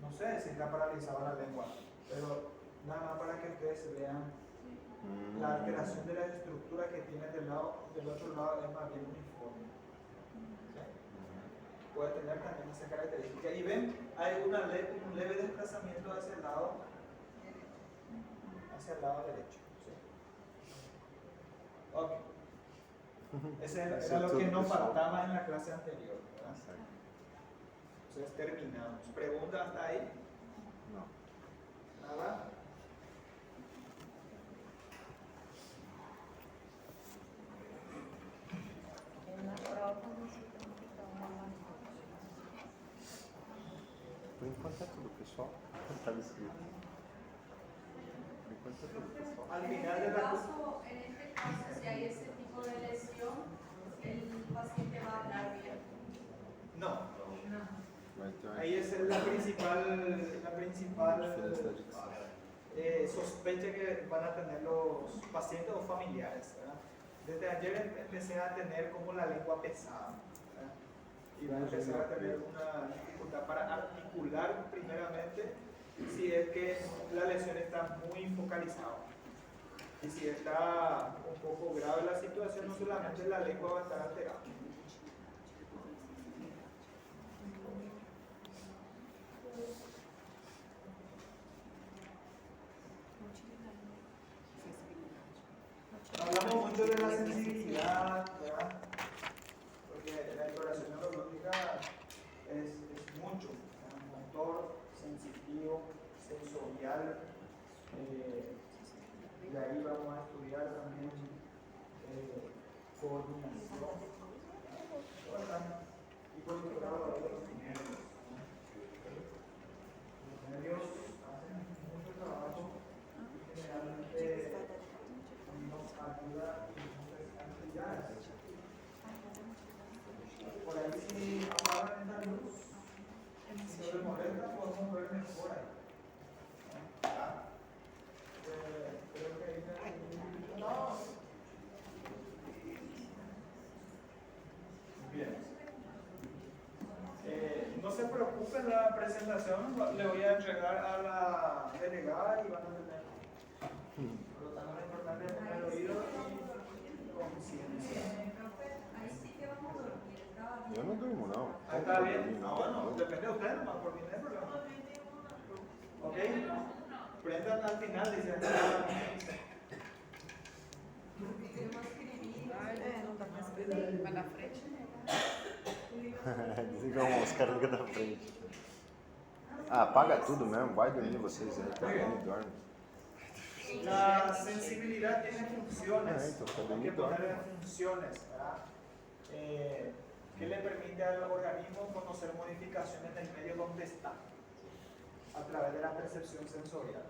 No sé si está paralizada la lengua, pero nada más para que ustedes vean la alteración de la estructura que tiene del otro lado es más bien uniforme. ¿Sí? Puede tener también esa característica. Y ven, hay un leve desplazamiento hacia el lado derecho. ¿Sí? Ok. Ese era lo que nos faltaba en la clase anterior, ¿verdad? Entonces terminamos. ¿Preguntas hasta ahí? Não. ¿Nada? Por enquanto é tudo, pessoal. Estava escrito. Por enquanto é tudo, pessoal. Al En final de este la caso, si hay ese tipo de lesión, el paciente va a hablar bien. No. Vai ter uma Ahí es la principal diferença da dicção. sospecha que van a tener los pacientes o familiares, ¿verdad? Desde ayer empecé a tener como la lengua pesada, ¿verdad? Y van a empezar a tener una dificultad para articular primeramente si es que la lesión está muy focalizada. Y si está un poco grave la situación, no solamente la lengua va a estar alterada. Hablamos mucho de la sensibilidad, ¿verdad? Porque la exploración neurológica es mucho, ¿verdad? Motor, sensitivo, sensorial, de ahí vamos a estudiar también coordinación, ¿verdad? Y por otro lado, los nervios. Los nervios hacen mucho trabajo y generalmente nos ayuda presentación le voy a entregar a la delegada y van a tener. Por lo tanto, lo importante es tener oído y conciencia. Ahí sí que vamos a dormir. Estaba bien. Yo no duermo, no. Ahí está bien. Ah, bueno, depende de ustedes, nomás por mí no hay problema. ¿Ok? Prendan al final, dice. Mas na frente, né? Desliga o Oscar liga da frente. Ah, apaga tudo mesmo, vai dormir vocês aí, tá vendo e dorme. La sensibilidad tiene funciones. Hay que dormir. ponerle funciones, ¿verdad? Que le permite al organismo conocer modificaciones del medio donde está a través de la percepción sensorial,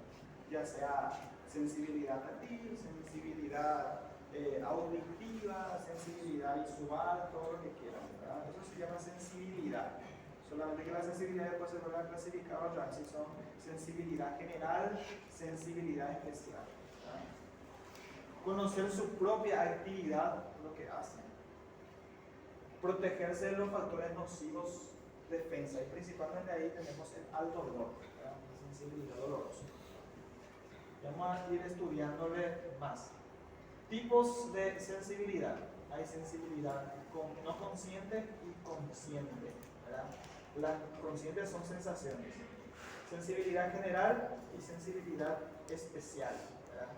ya sea sensibilidad táctil, sensibilidad auditiva, sensibilidad visual, todo lo que quieran, ¿verdad? Eso se llama sensibilidad. Solamente que la sensibilidad después se vuelve a clasificar otra vez, si son sensibilidad general, sensibilidad especial, ¿verdad? Conocer su propia actividad, lo que hacen. Protegerse de los factores nocivos, defensa, y principalmente ahí tenemos el alto dolor, ¿verdad? La sensibilidad dolorosa. Vamos a ir estudiándole más. Tipos de sensibilidad. Hay sensibilidad no consciente y consciente, ¿verdad? Las conscientes son sensaciones. Sensibilidad general y sensibilidad especial, ¿verdad?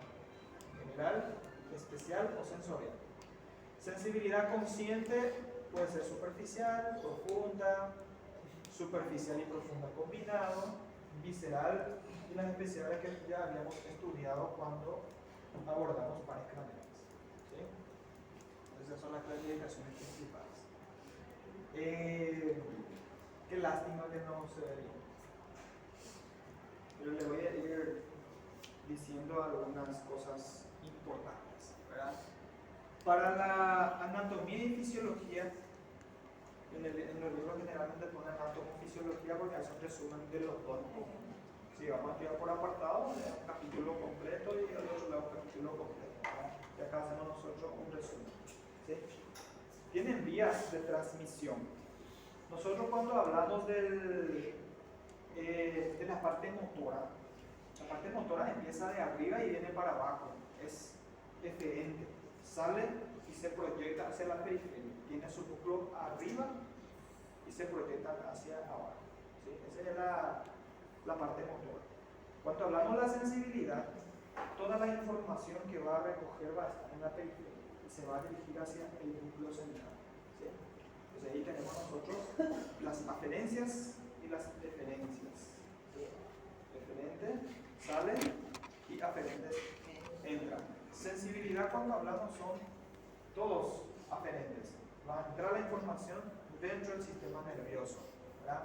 General, especial o sensorial. Sensibilidad consciente puede ser superficial, profunda, superficial y profunda combinado, visceral y las especiales que ya habíamos estudiado cuando abordamos pares craneales. ¿Sí? Esas son las clasificaciones principales. Qué lástima que no se ve bien. Pero le voy a ir diciendo algunas cosas importantes, ¿verdad? Para la anatomía y fisiología, en los libros generalmente ponen anatomía y fisiología porque es un resumen de los dos. Si vamos a estudiar por apartado, un capítulo completo y al otro lado un capítulo completo, ¿verdad? Y acá hacemos nosotros un resumen. ¿Sí? Tienen vías de transmisión. Nosotros cuando hablamos de la parte motora empieza de arriba y viene para abajo. Es eferente. Sale y se proyecta hacia la periferia. Tiene su núcleo arriba y se proyecta hacia abajo. ¿Sí? Esa es la parte motora. Cuando hablamos de la sensibilidad, toda la información que va a recoger va a estar en la periferia y se va a dirigir hacia el núcleo central. ¿Sí? Entonces ahí tenemos nosotros las aferencias y las eferencias. ¿Sí? Eferente sale y aferentes entran. Sensibilidad, cuando hablamos, son todos aferentes. Va a entrar la información dentro del sistema nervioso, ¿verdad?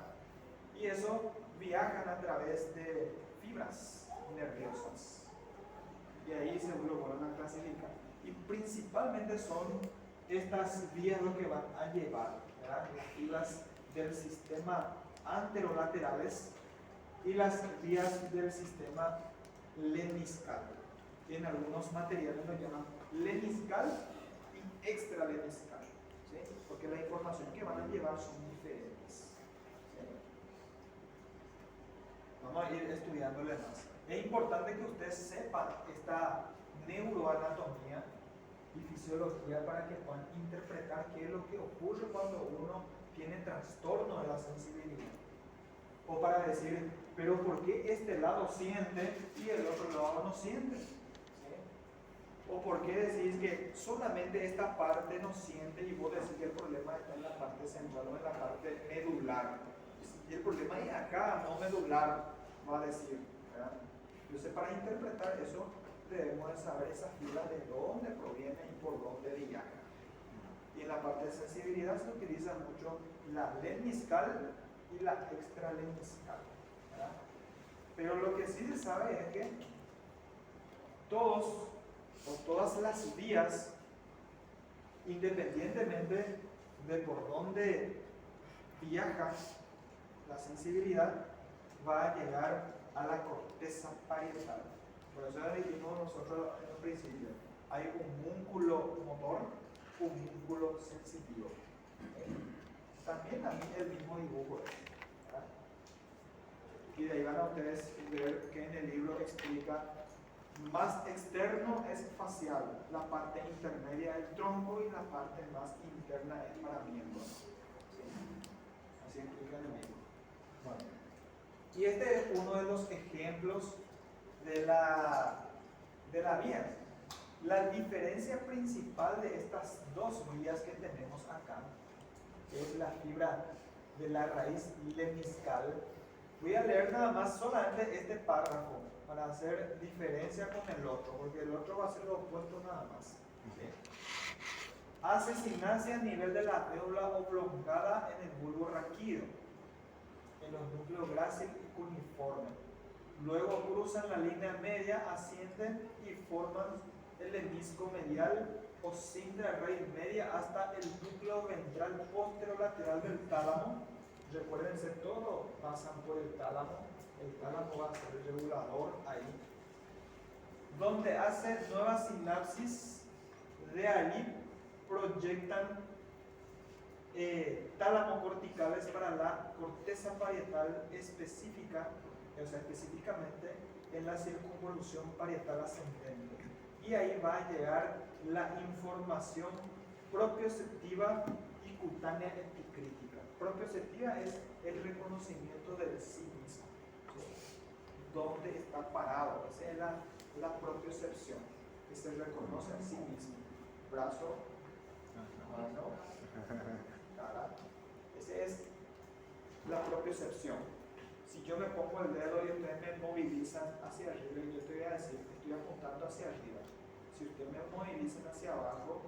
Y eso viajan a través de fibras nerviosas. Y ahí se lo vuelven a clasificar. Y principalmente son estas vías lo que van a llevar, ¿verdad? Las fibras del sistema anterolaterales y las vías del sistema lemniscal. En algunos materiales lo llaman lemniscal y extralemniscal, ¿sí? Porque la información que van a llevar son diferentes. ¿Sí? Vamos a ir estudiándole más. Es importante que ustedes sepan esta neuroanatomía y fisiología para que puedan interpretar qué es lo que ocurre cuando uno tiene trastorno de la sensibilidad. O para decir, pero ¿por qué este lado siente y el otro lado no siente? ¿Sí? O ¿por qué decís que solamente esta parte no siente y vos decís que el problema está en la parte central o en la parte medular? Y el problema es acá, no medular, va a decir, ¿verdad? Entonces, para interpretar eso, debemos de saber esa fibra de dónde proviene y por dónde viaja. Y en la parte de sensibilidad se utiliza mucho la lemniscal y la extralemniscal, ¿verdad? Pero lo que sí se sabe es que todas las vías, independientemente de por dónde viaja la sensibilidad, va a llegar a la corteza parietal. Por eso ya dijimos nosotros en un principio, hay un músculo motor, un músculo sensitivo. También a mí el mismo dibujo es, ¿verdad? Y de ahí van a ustedes ver que en el libro explica, más externo es facial, la parte intermedia del tronco y la parte más interna es para miembros. ¿Sí? Así explica en el libro. Bueno. Y este es uno de los ejemplos de la vía. La diferencia principal de estas dos vías que tenemos acá es la fibra de la raíz lemniscal. Voy a leer nada más solamente este párrafo para hacer diferencia con el otro, porque el otro va a ser lo opuesto nada más. ¿Sí? Hace sinacia a nivel de la médula oblongada en el bulbo raquídeo, en los núcleos grácil y cuneiforme. Luego cruzan la línea media, ascienden y forman el lemnisco medial o cinta raíz media hasta el núcleo ventral posterolateral del tálamo. Recuérdense, todo pasan por el tálamo. El tálamo va a ser el regulador ahí, donde hace nuevas sinapsis. De ahí proyectan tálamo corticales para la corteza parietal específica, o sea, específicamente en la circunvolución parietal ascendente. Y ahí va a llegar la información propioceptiva y cutánea epicrítica. Propioceptiva es el reconocimiento del sí mismo, ¿sí? Dónde está parado, esa es la propiocepción, que se reconoce a sí mismo. Brazo, mano, cara. Esa es la propiocepción. Si yo me pongo el dedo y ustedes me movilizan hacia arriba, y yo te voy a decir que estoy apuntando hacia arriba. Si ustedes me movilizan hacia abajo,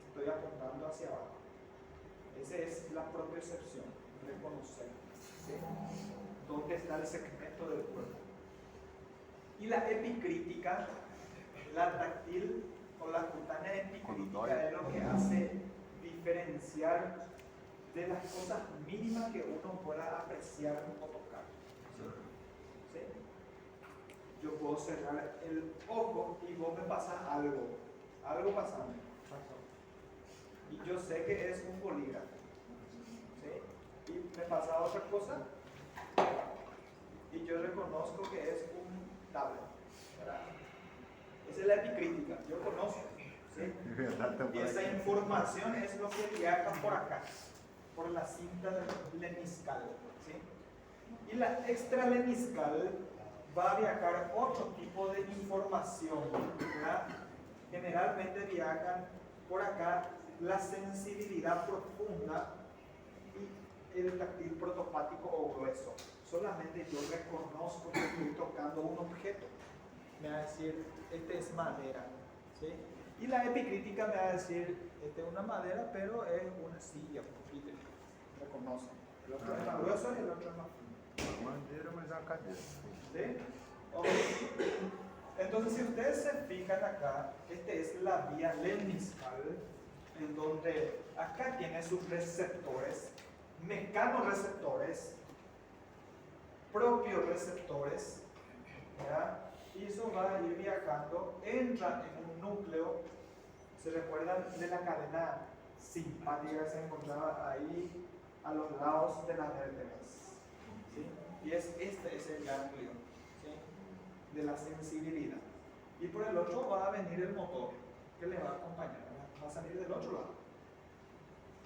estoy apuntando hacia abajo. Esa es la propiocepción, reconocer, ¿sí? Dónde está el segmento del cuerpo. Y la epicrítica, la táctil o la cutánea epicrítica, es lo que hace diferenciar de las cosas mínimas que uno pueda apreciar o tocar. ¿Sí? ¿Sí? Yo puedo cerrar el ojo y vos me pasas algo pasando. Y yo sé que es un bolígrafo. ¿Sí? Y me pasa otra cosa y yo reconozco que es un tablet. ¿Verdad? Esa es la epicrítica, yo conozco. ¿Sí? Y esa información es lo que viaja por acá, por la cinta lemniscal. ¿Sí? Y la extralemniscal va a viajar otro tipo de información. ¿Verdad? Generalmente viajan por acá la sensibilidad profunda y el táctil protopático o grueso. Solamente yo reconozco que estoy tocando un objeto. Me va a decir, este es madera. ¿Sí? Y la epicrítica me va a decir, este es una madera, pero es una silla. Reconoce. El otro es más grueso y el otro es más fino. Madeira, mas é uma cadeira. ¿Sí? Okay. Entonces, si ustedes se fijan acá, esta es la vía lemniscal, en donde acá tiene sus receptores, mecanorreceptores, propios receptores, ¿ya? Y eso va a ir viajando, entra en un núcleo. ¿Se recuerdan de la cadena simpática que se encontraba ahí a los lados de las vértebras? ¿Sí? Y este es el ganglio, ¿sí? De la sensibilidad. Y por el otro va a venir el motor que le va a acompañar, va a salir del otro lado.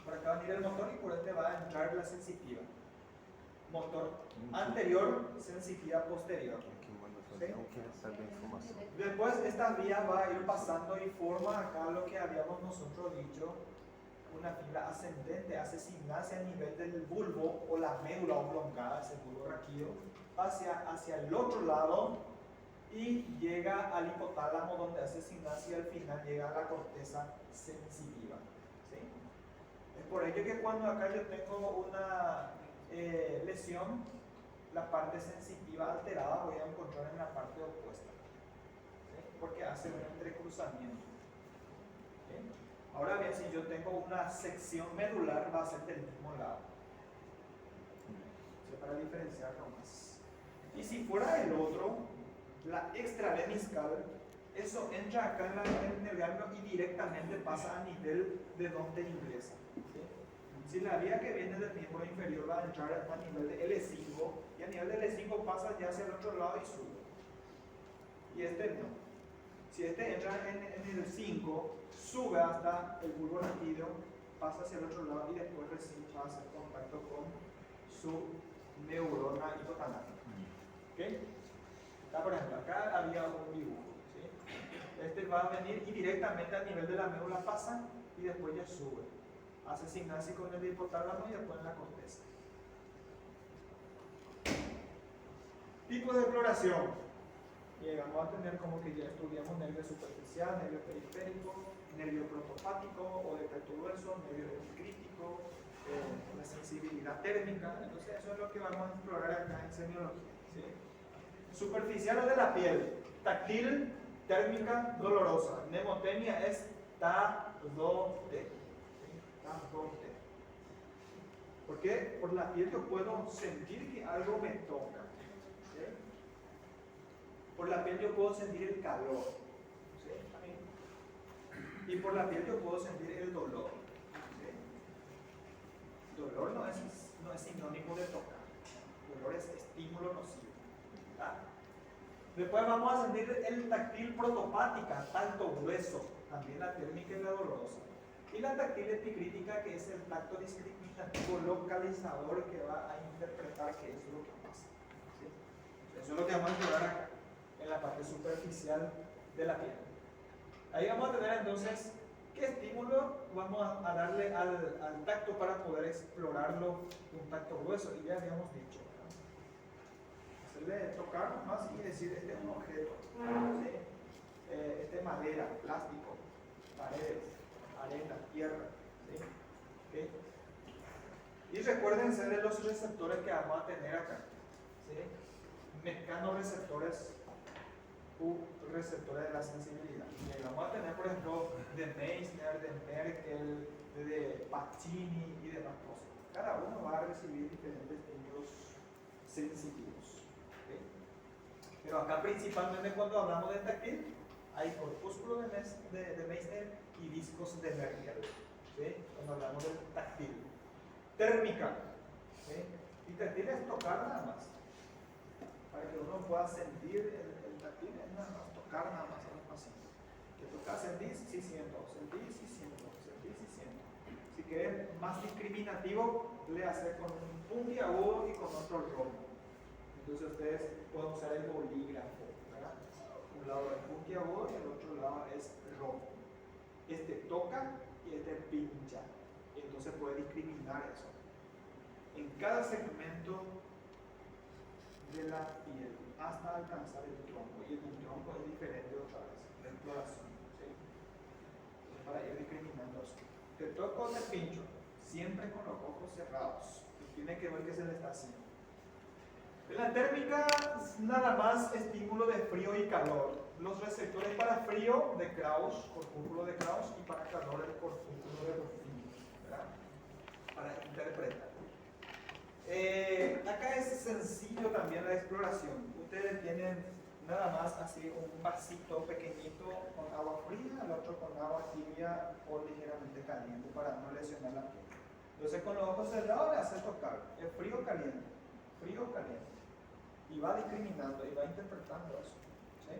Por acá va a venir el motor y por este va a entrar la sensitiva. Motor anterior, sensitiva posterior. ¿Sí? Que recebe a informação. Después esta vía va a ir pasando y forma acá lo que habíamos nosotros dicho, una fibra ascendente, hace sinacia a nivel del bulbo o la médula oblongada, ese bulbo raquídeo, hacia el otro lado y llega al hipotálamo donde hace sinacia y al final llega a la corteza sensitiva. ¿Sí? Es por ello que cuando acá yo tengo una lesión, la parte sensitiva alterada voy a encontrar en la parte opuesta, ¿sí? Porque hace un entrecruzamiento. ¿Sí? Ahora bien, si yo tengo una sección medular, va a ser del mismo lado, ¿sí? Para diferenciarlo más. Y si fuera el otro, la extralemniscal, eso entra acá en el ganglio y directamente pasa a nivel de donde ingresa. ¿Sí? Si la vía que viene del miembro inferior va a entrar a nivel de L5, y a nivel de L5 pasa ya hacia el otro lado y sube. Y este no. Si este entra en el 5, sube hasta el bulbo raquídeo, pasa hacia el otro lado y después recién va a hacer contacto con su neurona hipotalámica. ¿Ok? Acá, por ejemplo, acá había un dibujo. ¿Sí? Este va a venir y directamente a nivel de la médula pasa y después ya sube. Hace sinapsis con el hipotálamo y después en la corteza. Tipo de exploración. Llegamos a tener como que ya estudiamos nervio superficial, nervio periférico, nervio protopático o de efecto grueso, nervio crítico, la sensibilidad térmica. Entonces eso es lo que vamos a explorar acá en semiología. ¿Sí? Superficial es de la piel, táctil, térmica, dolorosa. Mnemotecnia es ta-do-te. ¿Por qué? Por la piel yo puedo sentir que algo me toca. ¿Sí? Por la piel yo puedo sentir el calor. ¿Sí? Y por la piel yo puedo sentir el dolor. ¿Sí? Dolor no es sinónimo de tocar. Dolor es estímulo nocivo. ¿Ah? Después vamos a sentir el táctil protopática, tacto grueso, también la térmica y la dolorosa. Y la táctil epicrítica, que es el tacto discriminativo localizador que va a interpretar qué es lo que pasa. ¿Sí? Eso es lo que vamos a explorar acá, en la parte superficial de la piel. Ahí vamos a tener entonces qué estímulo vamos a darle al tacto para poder explorarlo, un tacto grueso, y ya habíamos dicho. Hacerle tocar nomás y decir, este es un objeto, ¿sí? Este es madera, plástico, paredes, arena, tierra. ¿Sí? ¿Okay? Y recuérdense de los receptores que vamos a tener acá. ¿Sí? Mecanorreceptores u receptores de la sensibilidad. Y vamos a tener, por ejemplo, de Meissner, de Merkel, de Pacini y demás cosas. Cada uno va a recibir diferentes estímulos sensitivos. ¿Okay? Pero acá principalmente cuando hablamos de táctil, hay corpúsculo de Meissner y discos de Merkel. ¿Sí? Cuando hablamos del táctil. Térmica. ¿Sí? Y táctil es tocar nada más. Para que uno pueda sentir el táctil, es nada más tocar nada más a los pacientes. Que tocar, sentís, sí siento, sentís, sí siento, sentís, sí siento. Si quieren más discriminativo, le hace con un puntiagudo y con otro rombo. Entonces ustedes pueden usar el bolígrafo, ¿verdad? Un lado es puntiagudo y el otro lado es rombo. Este toca y este pincha. Entonces puede discriminar eso. En cada segmento de la piel hasta alcanzar el tronco, y el tronco es diferente otra vez, la exploración. ¿Sí? Entonces, para ir discriminando eso. Te toco o te pincho, siempre con los ojos cerrados. Tiene que ver qué se le está haciendo. En la térmica, nada más estímulo de frío y calor. Los receptores para frío de Krauss, corpúsculo de Krauss, y para calor el corpúsculo de Ruffini, ¿verdad? Para interpretar. Acá es sencillo también la exploración. Ustedes tienen nada más así un vasito pequeñito con agua fría, el otro con agua tibia o ligeramente caliente para no lesionar la piel. Entonces con los ojos cerrados le hace tocar, es frío o caliente, y va discriminando y va interpretando eso. ¿Sí?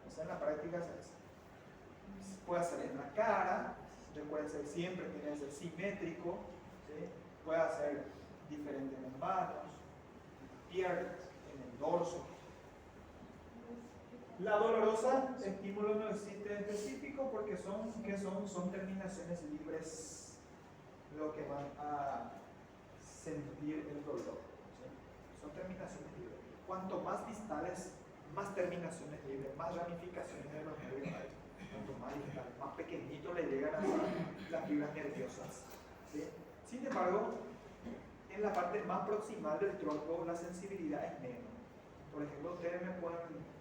O sea, en la práctica se hace. Puede hacer en la cara, puede ser siempre, tiene que ser simétrico, ¿sí? Puede hacer diferente en las manos, piernas, en el dorso. La dolorosa, estímulo no existe específico porque son terminaciones libres lo que van a sentir el dolor. ¿Sí? Son terminaciones libres. Cuanto más distales, más terminaciones libres, más ramificaciones de los nervios hay. Cuanto más distales, más pequeñito le llegan a las fibras nerviosas. ¿Sí? Sin embargo, en la parte más proximal del tronco la sensibilidad es menos. Por ejemplo, ustedes me pueden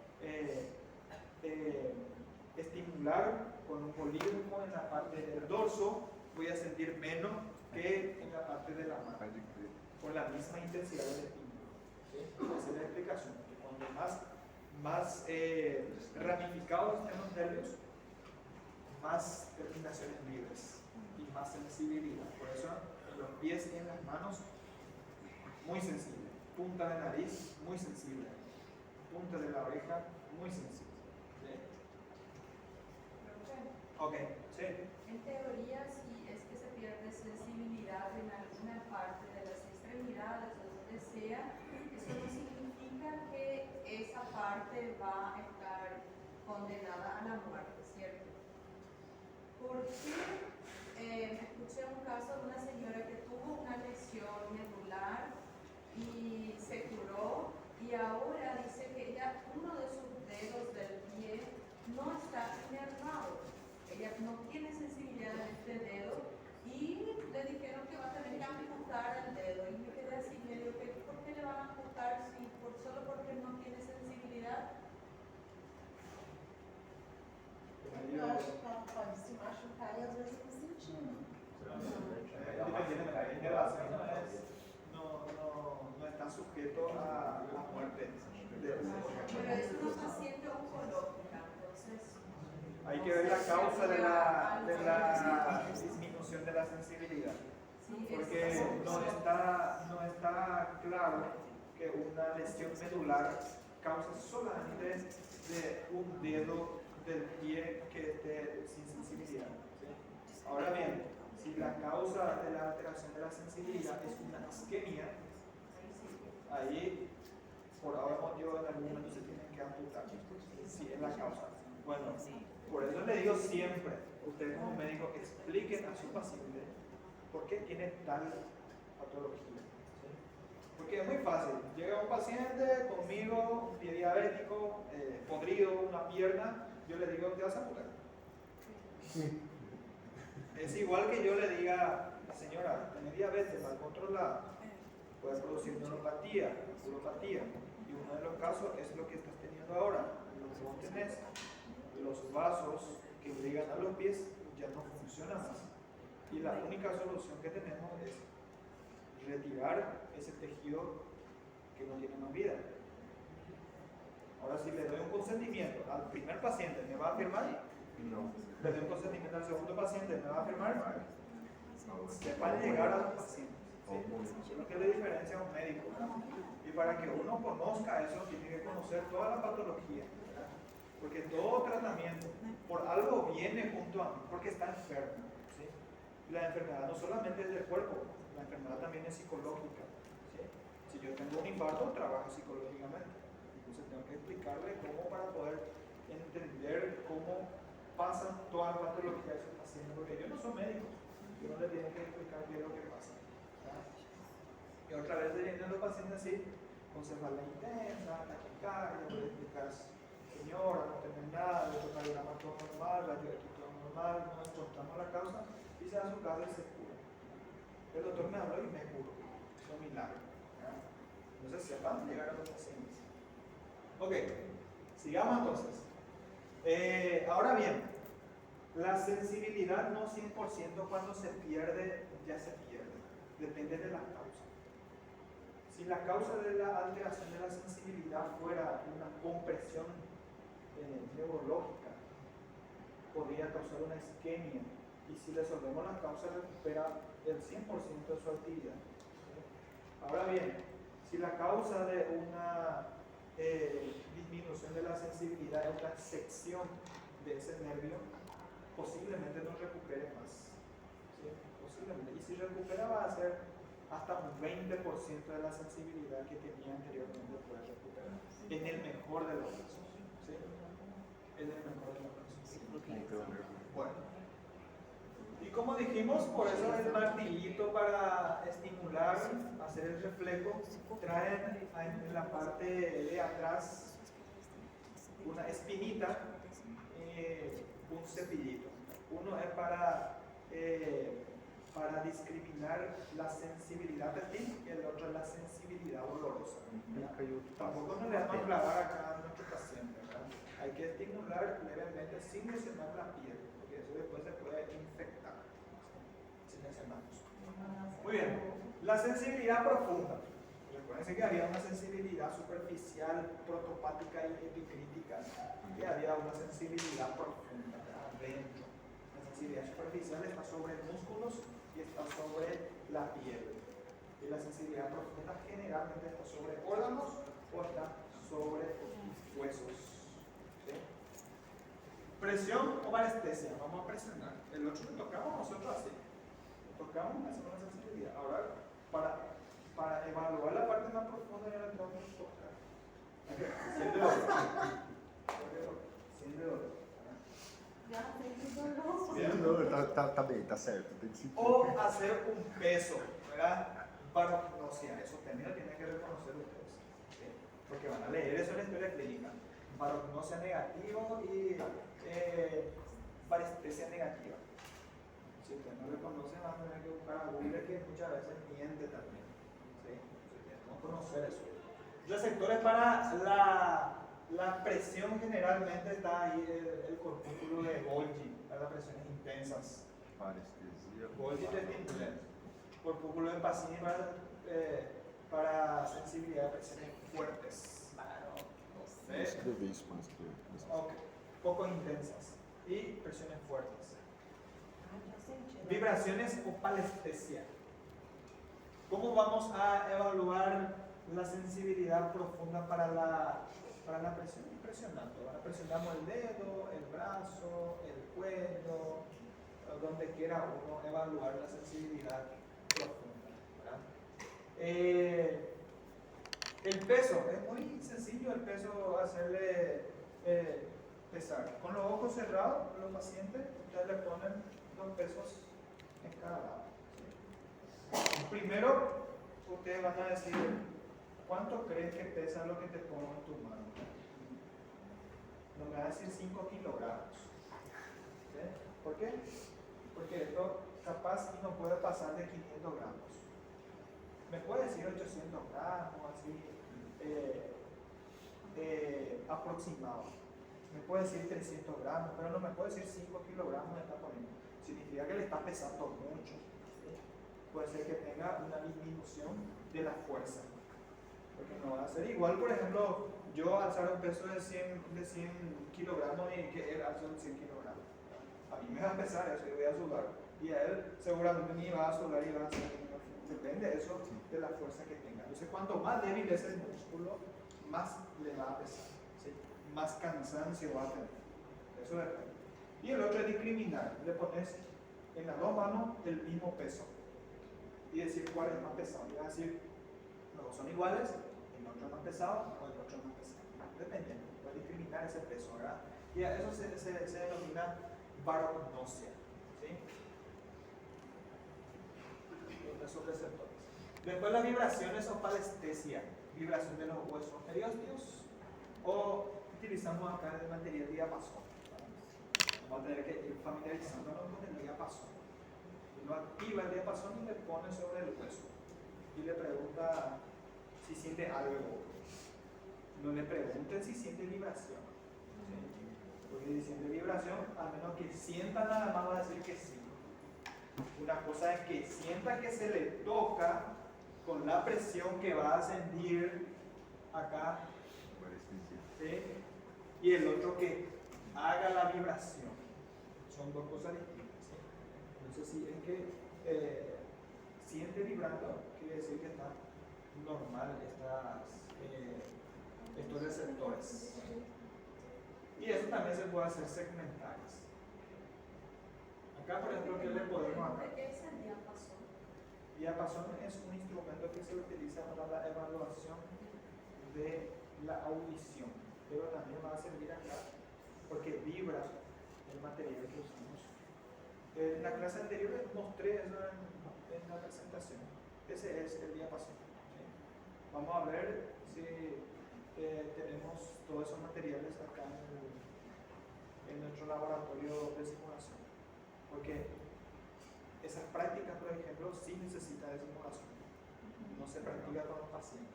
estimular con un bolígrafo en la parte del dorso, voy a sentir menos que en la parte de la mano, con la misma intensidad del estímulo. ¿Sí? Esa es la explicación, que cuanto más ramificados estén los nervios, más terminaciones libres. y más sensibilidad. Por eso en los pies y en las manos, muy sensible. Punta de nariz, muy sensible. Punta de la oreja, muy sensible. ¿Sí? Ok, sí. En teoría, si es que se pierde sensibilidad en alguna parte de las extremidades o donde sea, eso no significa que esa parte va a estar condenada a la muerte, ¿cierto? Porque escuché un caso de una señora que tuvo una lesión medular y se curó, y ahora dice que ella, uno de sus dedos del pie no está inervado. Ella no tiene sensibilidad en este dedo y le dijeron que va a tener que amputar el dedo. Y me quedé así medio que, ¿por qué le van a amputar si solo porque no tiene sensibilidad? Eu acho que ela pode se machucar e às vezes não sentir. No está sujeto a muerte. Pero es una paciente oncológica, entonces... Hay que ver la causa de la disminución de la sensibilidad. Porque no está claro que una lesión medular cause solamente de un dedo del pie que esté sin sensibilidad. ¿Sí? Ahora bien, si la causa de la alteración de la sensibilidad es una isquemia, ahí por ahora motivo en algún momento se tienen que amputar. Si es la causa. Bueno, por eso le digo siempre, usted como médico expliquen a su paciente por qué tiene tal patología. ¿Sí? Porque es muy fácil. Llega un paciente conmigo, pie diabético, podrido, una pierna, yo le digo, te vas a amputar. Es igual que yo le diga, señora, tiene diabetes mal controlada, puede producir neuropatía, neuropatía, y uno de los casos es lo que estás teniendo ahora. Lo que vos tenés, los vasos que llegan a los pies ya no funcionan más. Y la única solución que tenemos es retirar ese tejido que no tiene más vida. Ahora, si le doy un consentimiento al primer paciente, ¿me va a firmar? No. Le doy un consentimiento al segundo paciente, ¿me va a firmar? Sepan llegar a los pacientes. ¿Sí? Eso es lo que le diferencia a un médico. Y para que uno conozca eso, tiene que conocer toda la patología. ¿Verdad? Porque todo tratamiento, por algo viene junto a mí, porque está enfermo. ¿Sí? La enfermedad no solamente es del cuerpo, la enfermedad también es psicológica. ¿Sí? Si yo tengo un infarto, trabajo psicológicamente. Entonces tengo que explicarle cómo para poder entender cómo pasa toda la patología de ese paciente, porque yo no soy médico, yo no le tengo que explicar qué es lo que pasa. ¿Verdad? Y otra vez le vienen los pacientes así, con cefalea intensa, taquicardia, le explicas, señora, no tenés nada, el electrocardiograma todo normal, radioactivo todo normal, no encontramos la causa, y se da su casa y se cura. El doctor me habló y me curó, es un milagro. ¿Verdad? Entonces sepan llegar a los pacientes. Ok, sigamos entonces. Ahora bien, la sensibilidad no 100% cuando se pierde, ya se pierde. Depende de la causa. Si la causa de la alteración de la sensibilidad fuera una compresión neurológica, podría causar una isquemia. Y si resolvemos la causa, recupera el 100% de su actividad. Ahora bien, si la causa de una disminución de la sensibilidad es una sección de ese nervio, posiblemente no recupere más. ¿Sí? Posiblemente. Y si recupera, va a ser hasta un 20% de la sensibilidad que tenía anteriormente, puede recuperar. En el mejor de los casos. ¿Sí? En el mejor de los casos. Bueno. Y como dijimos, por eso el martillito para estimular, hacer el reflejo, traen en la parte de atrás una espinita, un cepillito. Uno es para discriminar la sensibilidad de ti y el otro es la sensibilidad dolorosa. Tampoco nos le vamos a clavar acá a nuestro paciente, ¿verdad? Hay que estimular levemente sin lesionar la piel, porque eso después se puede infectar si lesionamos. Muy bien, la sensibilidad profunda. Recuerden que había una sensibilidad superficial, protopática y epicrítica, y había una sensibilidad profunda, adentro. La sensibilidad superficial está sobre músculos y está sobre la piel. Y la sensibilidad profunda generalmente está sobre órganos o está sobre huesos. ¿Sí? Presión o parestesia. Vamos a presionar. El otro lo tocamos nosotros así. Lo tocamos, hacemos la sensibilidad. Ahora, para evaluar la parte más profunda, ya la tengo que tocar. Siente dolor. Siente dolor. Já tem que dolor. Tá bem, tá certo. Tem que sentir. O hacer un peso, ¿verdad? Parognosia, eso también lo tienen que reconocer ustedes, ¿sí? Porque van a leer eso en la historia clínica. Parognosia negativo y parestesia negativa. Si ustedes no lo conocen, van a tener que buscar a Google, que muchas veces miente también, ¿sí? Tenemos que conocer eso. Los sectores para la presión generalmente está ahí el corpúsculo de Golgi, para las presiones intensas. Parestesia. Golgi de Tindler, corpúsculo de Pacini para sensibilidad de presiones fuertes. Vou escrever isso para escrever. Ok, poco intensas y presiones fuertes. Ah, já senti. Vibraciones o palestesia. ¿Cómo vamos a evaluar la sensibilidad profunda para la presión? Presionando. Ahora presionamos el dedo, el brazo, el cuello, donde quiera uno evaluar la sensibilidad profunda, ¿verdad? El peso, es muy sencillo el peso hacerle pesar. Con los ojos cerrados, los pacientes, ustedes le ponen 2 pesos en cada lado. ¿Sí? Primero, ustedes van a decir, ¿cuánto crees que pesa lo que te pongo en tu mano? No me va a decir 5 kilogramos. ¿Sí? ¿Por qué? Porque esto capaz no puede pasar de 500 gramos. Me puede decir 800 gramos, así, aproximado. Me puede decir 300 gramos, pero no me puede decir 5 kilogramos me está poniendo. Significa que le está pesando mucho. ¿Sí? Puede ser que tenga una disminución de la fuerza. Porque no va a ser igual, por ejemplo, yo alzar un peso de 100 kilogramos y que él alza un 100 kilogramos. A mí me va a pesar eso, yo voy a sudar. Y a él seguramente ni va a sudar y va a hacer. Depende eso de la fuerza que tenga. Entonces, cuanto más débil es el músculo, más le va a pesar. ¿Sí? Más cansancio va a tener. Eso depende. Y el otro es discriminar. Le pones en las 2 manos el mismo peso. Y decir cuál es más pesado. Y vas a decir, los dos son iguales, el otro es más pesado o el otro es más pesado. Dependiendo. Puedes discriminar ese peso, ¿verdad? Y a eso se denomina barognosia. ¿Sí? Esos receptores. Después las vibraciones o palestesia, vibración de los huesos periósteos, o utilizamos acá el material diapasón. Vamos a tener que ir familiarizándonos con el diapasón. Uno activa el diapasón y le pone sobre el hueso y le pregunta si siente algo. No le pregunten si siente vibración. ¿Sí? Porque si siente vibración, al menos que sienta nada más va a decir que sí. Una cosa es que sienta que se le toca con la presión que va a sentir acá, ¿sí? Y el otro que haga la vibración. Son 2 cosas distintas. ¿Sí? Entonces, si es que siente vibrando, quiere decir que está normal estos receptores. Y eso también se puede hacer segmentales. Acá, por ejemplo, ¿qué le podemos hacer? ¿Qué es el diapasón? Diapasón es un instrumento que se utiliza para la evaluación de la audición, pero también va a servir acá porque vibra el material que usamos. En la clase anterior les mostré eso en la presentación. Ese es el diapasón. ¿Sí? Vamos a ver si tenemos todos esos materiales acá en nuestro laboratorio de simulación. Porque esas prácticas, por ejemplo, sí necesitan de simulación. No se practica con los pacientes.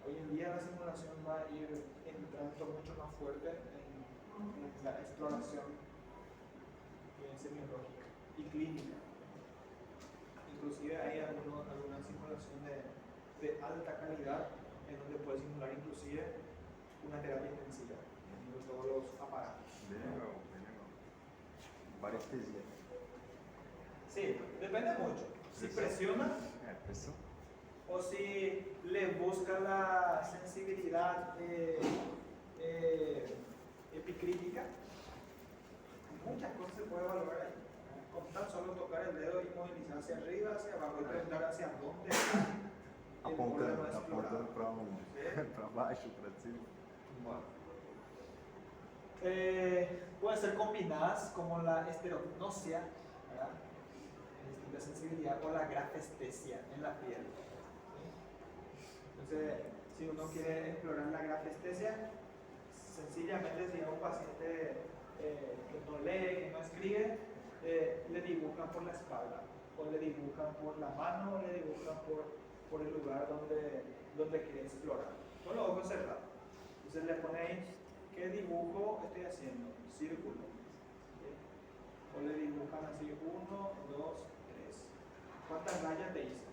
Hoy en día la simulación va a ir entrando mucho más fuerte en la exploración semiológica y clínica. Inclusive hay alguna simulación de alta calidad en donde puede simular inclusive una terapia intensiva, teniendo todos los aparatos. Bem legal, bem legal. parestesia. Sí, depende mucho. Si presiona Pressão. o si le busca la sensibilidad epicrítica, muchas cosas se puede evaluar ahí. Con tan solo tocar el dedo y movilizar hacia arriba, hacia abajo y preguntar hacia dónde está el órgano Apontando explorado. para Sí. para baixo, para cima. Bueno. Puede ser combinadas como la esterognosia, ¿verdad? De sensibilidad, o la grafestesia en la piel. ¿Sí? Entonces, si uno quiere explorar la grafestesia, sencillamente si es un paciente que no lee, que no escribe, le dibujan por la espalda, o le dibujan por la mano, o le dibujan por el lugar donde quiere explorar. Con los ojos cerrados. Entonces le ponéis qué dibujo estoy haciendo, círculo. ¿Sí? O le dibujan así 1, 2, 3. ¿Cuántas rayas te hice?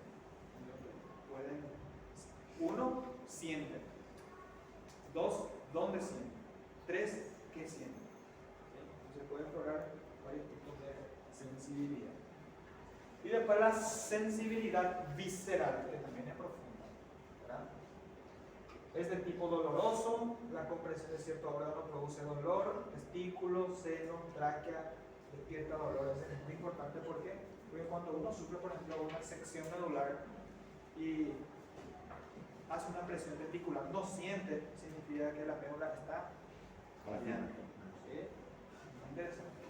Pueden. 1, sienten. 2, ¿dónde sienten? 3, ¿qué sienten? ¿Sí? Entonces puede explorar varios tipos de sensibilidad. Y después la sensibilidad visceral, que también es profunda, ¿verdad? Es de tipo doloroso, la compresión de cierto órgano produce dolor, testículo, seno, tráquea, despierta dolor. Es muy importante porque cuando uno sufre, por ejemplo, una sección medular y hace una presión testicular, no siente, significa que la médula está fallando. ¿Sí? Interesante.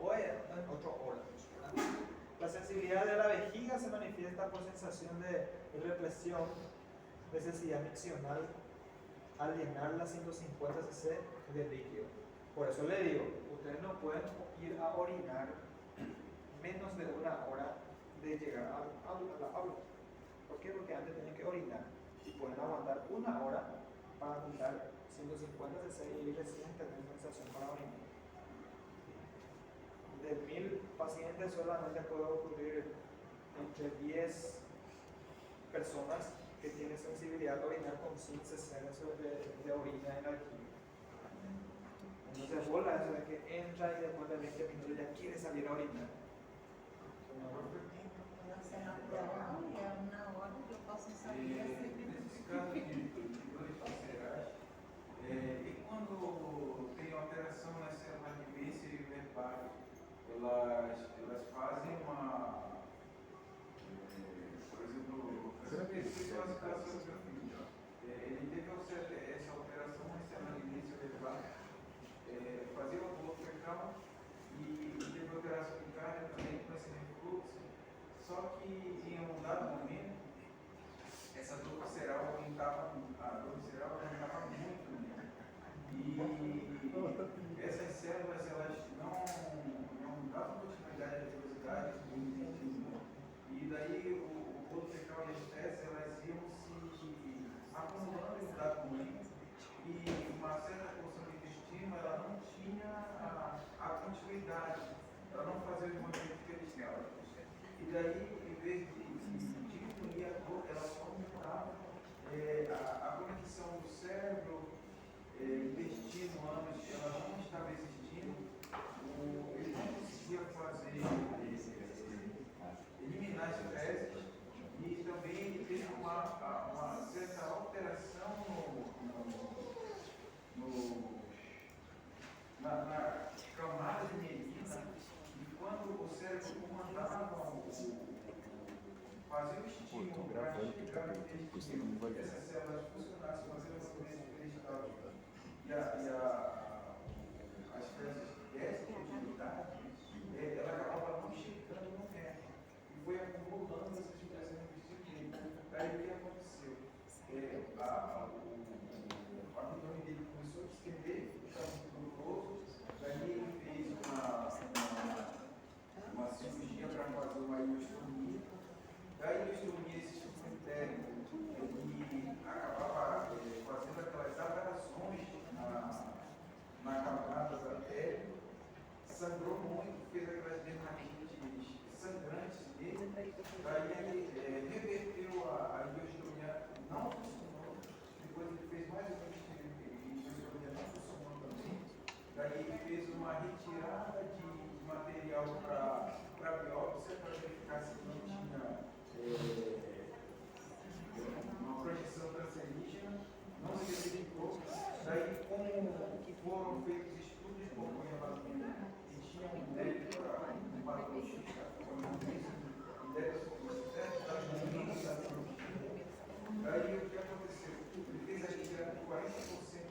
O en otro órgano. La sensibilidad de la vejiga se manifiesta por sensación de represión, necesidad miccional al llenar las 150 cc de líquido. Por eso le digo, ustedes no pueden ir a orinar menos de una hora de llegar al aula. ¿Por qué? Porque antes tienen que orinar y pueden aguantar una hora para juntar 150 cc y recién tener sensación para orinar. De 1000 pacientes solamente puede ocurrir entre 10 personas que tienen sensibilidad al orinar con 100 cc de orina en alquimia. Entonces bola eso de que entra y después de 20 minutos ya quiere salir a orinar. E é na hora que eu posso saber assim. Nesse caso de dores viscerais, e quando tem alteração nas células de víscera e verbalho, elas fazem uma, por exemplo, ele teve essa alteração nas células de víscera e verbalho, fazia uma dor fecal e teve alteração de carne também com esse refluxo, só que em um dado momento essa dor visceral aumentava muito, né? E essas células elas não davam continuidade à velocidade do intestino, e daí o bolo fecal e as fezes elas iam se acumulando em um dado momento, e uma certa porção do intestino ela não tinha a continuidade, ela não fazia os movimentos que eles tinham. E daí, em vez de diminuir a dor, ela só aumentava a conexão do cérebro, intestino, ânus, ela não estava existindo, ele não conseguia fazer, eliminar as fezes, e também ele teve uma certa alteração na camada de mielina, e quando o cérebro comandava fazia o estímulo para chegar no intestino, que essas células funcionassem, fazendo o movimento que eles estavam, e as fezes dessa continuidade, ela acabava não chegando no reto, e foi acumulando essas fezes no intestino. Daí o que aconteceu? O abdômen dele começou a estender, estava muito doloroso, daí ele fez uma cirurgia para fazer uma ileostomia. Da ileostomia, esse sistema técnico, ele acabava fazendo aquelas aberrações na camada da pele, sangrou muito, fez aquelas dermatites sangrantes nele, daí ele reverteu a ileostomia, não funcionou, depois ele fez mais uma ileostomia, não funcionou também, daí ele fez uma retirada de material para biópsia, para verificar se não tinha uma projeção cancerígena, não se verificou. Daí, como foram feitos estudos de acompanhamento e tinha um débito para um patologista, daí o que aconteceu? Ele fez a retirada de 40%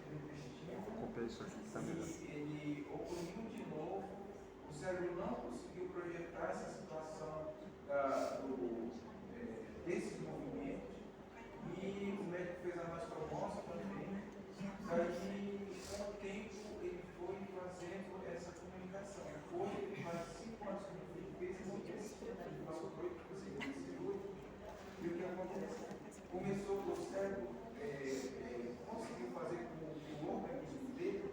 do intestino. Vou copiar isso aqui também. E ele ocorreu de novo, o cérebro não conseguiu projetar essa situação desses movimentos, e o médico fez a anastomose também. Daí, com o tempo, ele foi fazendo essa comunicação. Hoje ele faz 5 anos que ele fez esse exercício, ele passou 8 por segundo, e o que acontece? Começou o cérebro, conseguiu fazer com que o organismo dele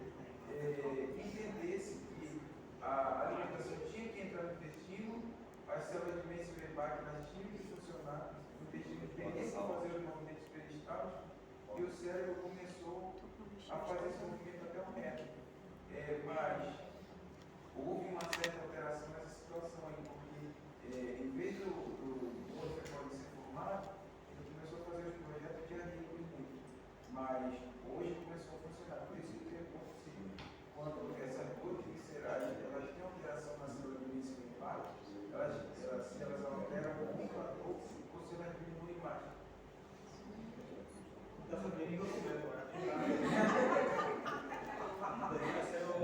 entendesse que a alimentação tinha que entrar no intestino, as células de Menzel-Gebach tinham que funcionar, o intestino teria que fazer os movimentos peristálticos, e o cérebro começou a fazer esse movimento até o reto. Mas houve uma certa alteração nessa situação aí, porque em vez do pode ser formado, ele começou a fazer os projetos de arritmia, mas hoje começou a funcionar. Por isso que é possível, quando essas duas viscerais elas têm alteração na célula do Menzel-Gebach, se elas alteram muito a dor, você vai diminuir mais. Caso clínico completo, ¿verdad?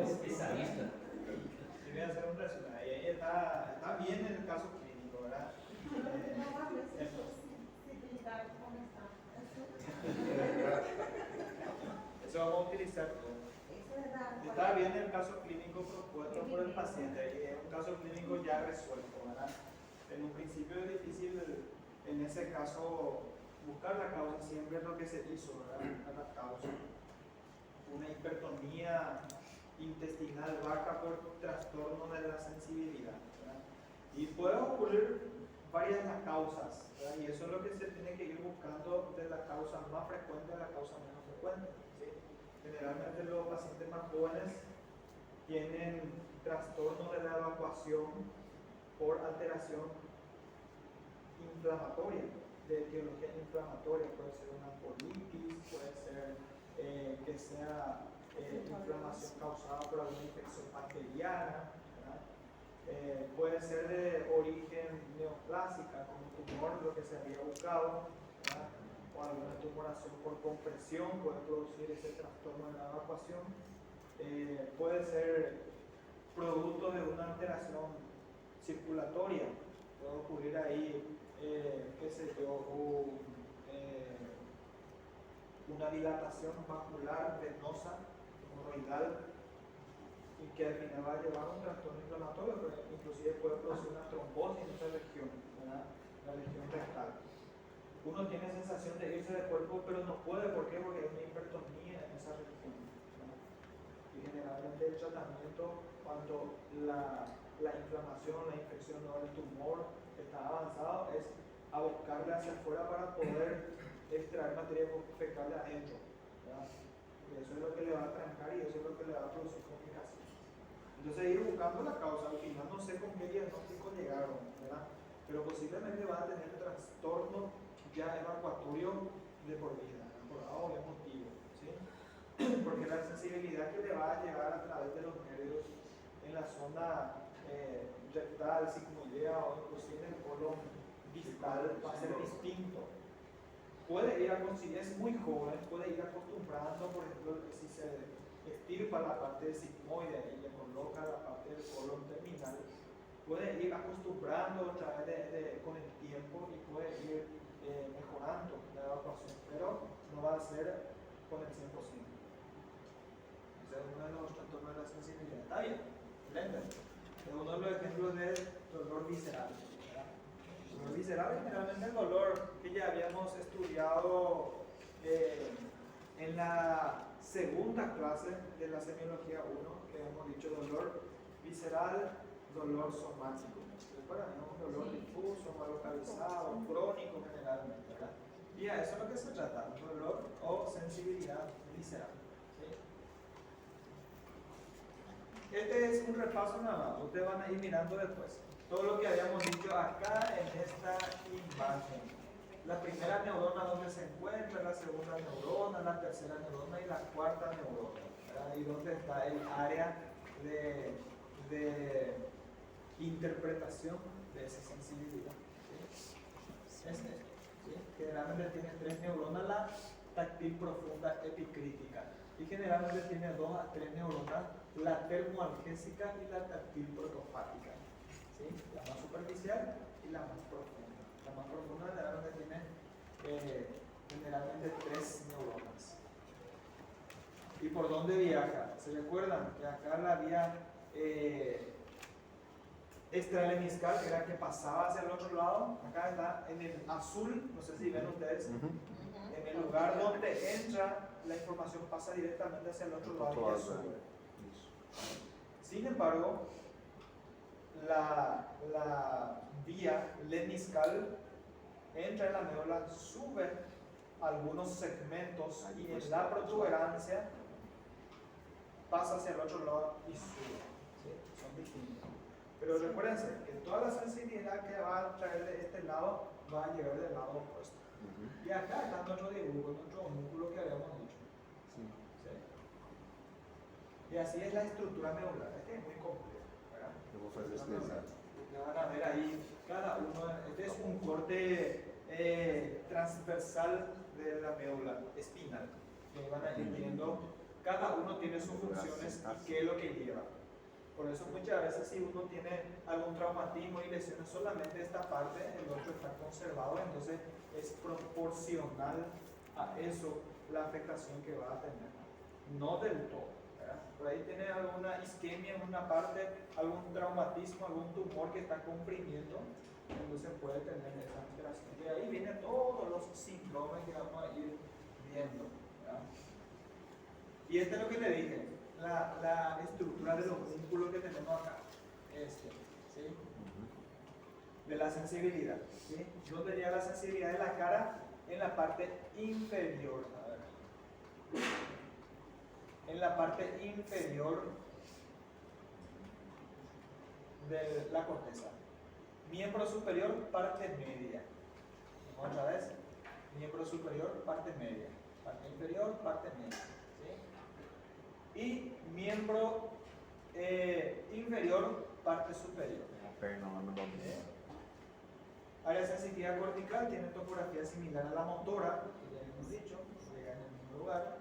Especialista. Yo voy a hacer un resumen. Ahí está bien el caso clínico, ¿verdad? Não há sensibilidade como está. Eso vamos a utilizar. Isso é da. Está bien el caso clínico propuesto por el paciente. Es un caso clínico ya resuelto, ¿verdad? En un principio es difícil, en ese caso, buscar la causa. Siempre es lo que se hizo, ¿verdad? Buscar la causa. Una hipertonía intestinal baja por trastorno de la sensibilidad, ¿verdad? Y puede ocurrir varias las causas, ¿verdad? Y eso es lo que se tiene que ir buscando, de la causa más frecuente a la causa menos frecuente, ¿sí? Generalmente los pacientes más jóvenes tienen trastorno de la evacuación por alteración inflamatoria, de etiología inflamatoria. Puede ser una colitis, puede ser que sea inflamación causada por alguna infección bacteriana, ¿verdad? Puede ser de origen neoplásica, como tumor, lo que se había buscado, ¿verdad? O alguna tumoración por compresión puede producir ese trastorno de la evacuación. Puede ser producto de una alteración circulatoria, puede ocurrir ahí, qué sé yo, una dilatación vascular venosa, hemorroidal, y que al final va a llevar a un trastorno inflamatorio, pero inclusive puede producir una trombosis en esa región, ¿verdad? La región rectal. Uno tiene sensación de irse del cuerpo, pero no puede. ¿Por qué? Porque hay una hipertonía en esa región, ¿verdad? Y generalmente el tratamiento, cuando la inflamación, la infección o el tumor está avanzado, es a buscarle hacia afuera para poder extraer materia fecal de adentro, ¿verdad? Y eso es lo que le va a trancar y eso es lo que le va a producir complicaciones. Entonces ir buscando la causa. Al final no sé con qué diagnóstico llegaron, ¿verdad? Pero posiblemente va a tener trastorno ya evacuatorio de por vida, por A motivo, ¿sí? Porque la sensibilidad que le va a llegar a través de los nervios en la zona rectal, sigmoidea o inclusive en el colon distal va a ser distinto. Puede ir a conseguir, es muy joven, puede ir acostumbrando, por ejemplo, si se estirpa la parte sigmoide y le coloca la parte del colon terminal, puede ir acostumbrando a través con el tiempo y puede ir mejorando la evacuación, pero no va a ser con el 100%. Ese es uno de los trastornos de la sensibilidad. Está bien, excelente. Es uno de los ejemplos del dolor visceral. El dolor visceral es generalmente el dolor que ya habíamos estudiado en la segunda clase de la semiología 1, que hemos dicho dolor visceral, dolor somático. ¿Recuerdan? Es un dolor difuso, mal localizado, crónico generalmente, ¿verdad? Y a eso es lo que se trata, un dolor o sensibilidad visceral, ¿sí? este es un repaso nada más. Ustedes van a ir mirando después. Todo lo que habíamos dicho acá en esta imagen. La primera neurona donde se encuentra, la segunda neurona, la tercera neurona y la cuarta neurona. ¿Verdad? Y donde está el área de interpretación de esa sensibilidad. ¿Sí? Es esto. ¿Sí? Generalmente tiene 3 neuronas, la táctil profunda epicrítica. Y generalmente tiene 2 a 3 neuronas, la termoalgésica y la táctil protofágica. ¿Sí? La más superficial y la más profunda. La más profunda generalmente tiene generalmente 3 neuronas. ¿Y por dónde viaja? ¿Se recuerdan que acá la vía extralemniscal, que era la que pasaba hacia el otro lado? Acá está en el azul, no sé si ven ustedes, en el lugar donde entra la información pasa directamente hacia el otro lado y sube. Sin embargo, la vía lemniscal entra en la médula, sube algunos segmentos y en la protuberancia pasa hacia el otro lado y sube. ¿Sí? Son distintos. Pero recuérdense que toda la sensibilidad que va a traer de este lado va a llegar del lado opuesto. Y acá está nuestro dibujo, nuestro músculo que habíamos dicho. Sí. ¿Sí? Y así es la estructura medular. Este es muy complejo, ¿verdad? Eu vou fazer esse desenho. Van a ver ahí cada uno. Este es un corte transversal de la médula espinal. Que van a ir viendo, cada uno tiene sus funciones y qué es lo que lleva. Por eso muchas veces si uno tiene algún traumatismo y lesiones solamente esta parte, el otro está conservado, entonces es proporcional a eso la afectación que va a tener. No del todo. Por ahí tiene alguna isquemia en una parte, algún traumatismo, algún tumor que está comprimiendo, entonces puede tener esa alteración. Y ahí vienen todos los síntomas que vamos a ir viendo. ¿Verdad? Y este es lo que le dije, la estructura de los músculos que tenemos acá. ¿Sí? De la sensibilidad. ¿Sí? ¿Dónde llega la sensibilidad de la cara? En la parte inferior. A ver. En la parte inferior de la corteza. Miembro superior, parte media. Otra vez. Miembro superior, parte media. Parte inferior, parte media. ¿Sí? Y miembro inferior, parte superior. Área sensitiva cortical tiene topografía similar a la motora, que ya hemos dicho, llega en el mismo lugar.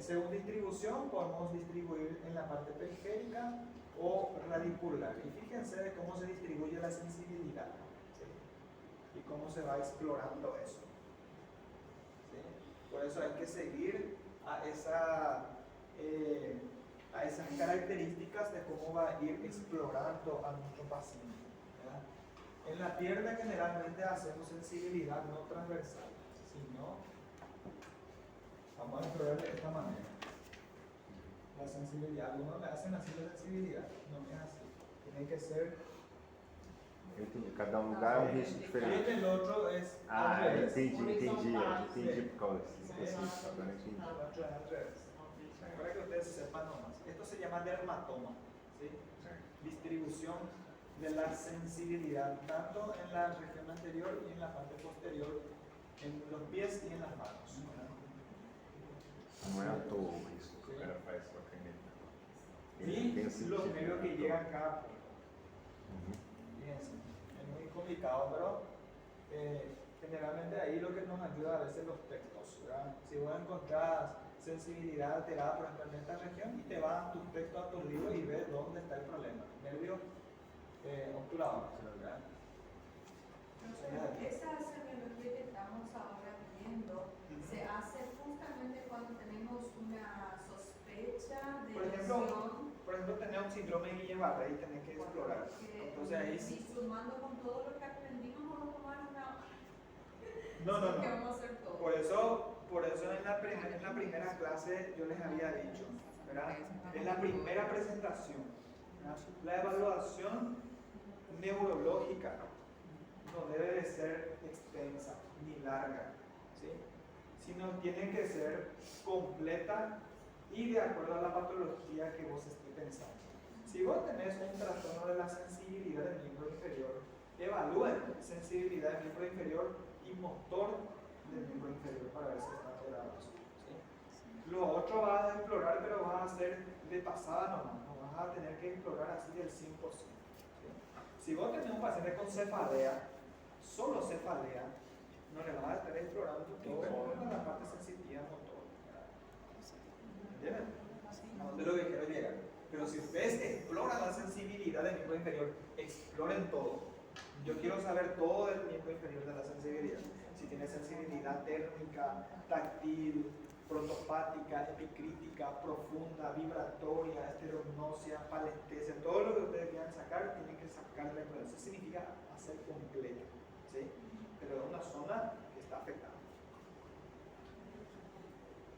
Según distribución, podemos distribuir en la parte periférica o radicular. Y fíjense de cómo se distribuye la sensibilidad, ¿sí? Y cómo se va explorando eso. ¿Sí? Por eso hay que seguir a esas características de cómo va a ir explorando a nuestro paciente. ¿Verdad? En la pierna generalmente hacemos sensibilidad no transversal, sino vamos a explorar de esta manera. La sensibilidad, algunos le hacen así la sensibilidad, no es así. Tiene que ser. Cada lugar é um risco Y diferente. el otro es. Ah, al revés. entendi por causa Sí. disso. Agora entendi. El otro es al revés. Para que ustedes sepan nomás. Esto se llama dermatoma. ¿Sí? Distribución de la sensibilidad, tanto en la región anterior y en la parte posterior, en los pies y en las manos. Não é à toa isso que o cara faz com a caneta. Y Ele los nervios que llegan acá. Uhum. Fíjense, es muy complicado, pero generalmente ahí lo que nos ayuda a veces los textos, ¿verdad? Si vos encontrás sensibilidad alterada, por ejemplo, en esta región, y te vas a tus textos, a tus libros y ves dónde está el problema. Nervio obturador, ¿verdad? Esa semiología que estamos ahora viendo se hace justamente cuando tenemos una sospecha de lesión. Por ejemplo, tener un síndrome de Guillain-Barré y tener que explorar. Entonces ahí sí. Y sumando con todo lo que aprendimos, vamos a tomar una. No. Que vamos a hacer todo. Por eso en la primera clase yo les había dicho, ¿verdad? En la primera presentación, ¿verdad? La evaluación neurológica no debe de ser extensa ni larga, ¿sí? Sino tiene que ser completa y de acuerdo a la patología que vos estés pensando. Si vos tenés un trastorno de la sensibilidad del miembro inferior, evalúen sensibilidad del miembro inferior y motor del miembro inferior para ver si está alterado. ¿Sí? Lo otro vas a explorar, pero vas a hacer de pasada nomás, no vas a tener que explorar así del 100%. ¿Sí? Si vos tenés un paciente con cefalea, solo cefalea, no le vas a estar explorando toda la parte sensitiva motor. ¿Entienden? ¿A dónde lo que quiero llegar? Pero si ustedes exploran la sensibilidad del miembro inferior, exploren todo. Yo quiero saber todo del miembro inferior de la sensibilidad. Si tiene sensibilidad térmica, táctil, protopática, epicrítica, profunda, vibratoria, estereognosia, palestesia, todo lo que ustedes quieran sacar, tienen que sacarle. Eso significa hacer completo, ¿sí? Pero es una zona que está afectada.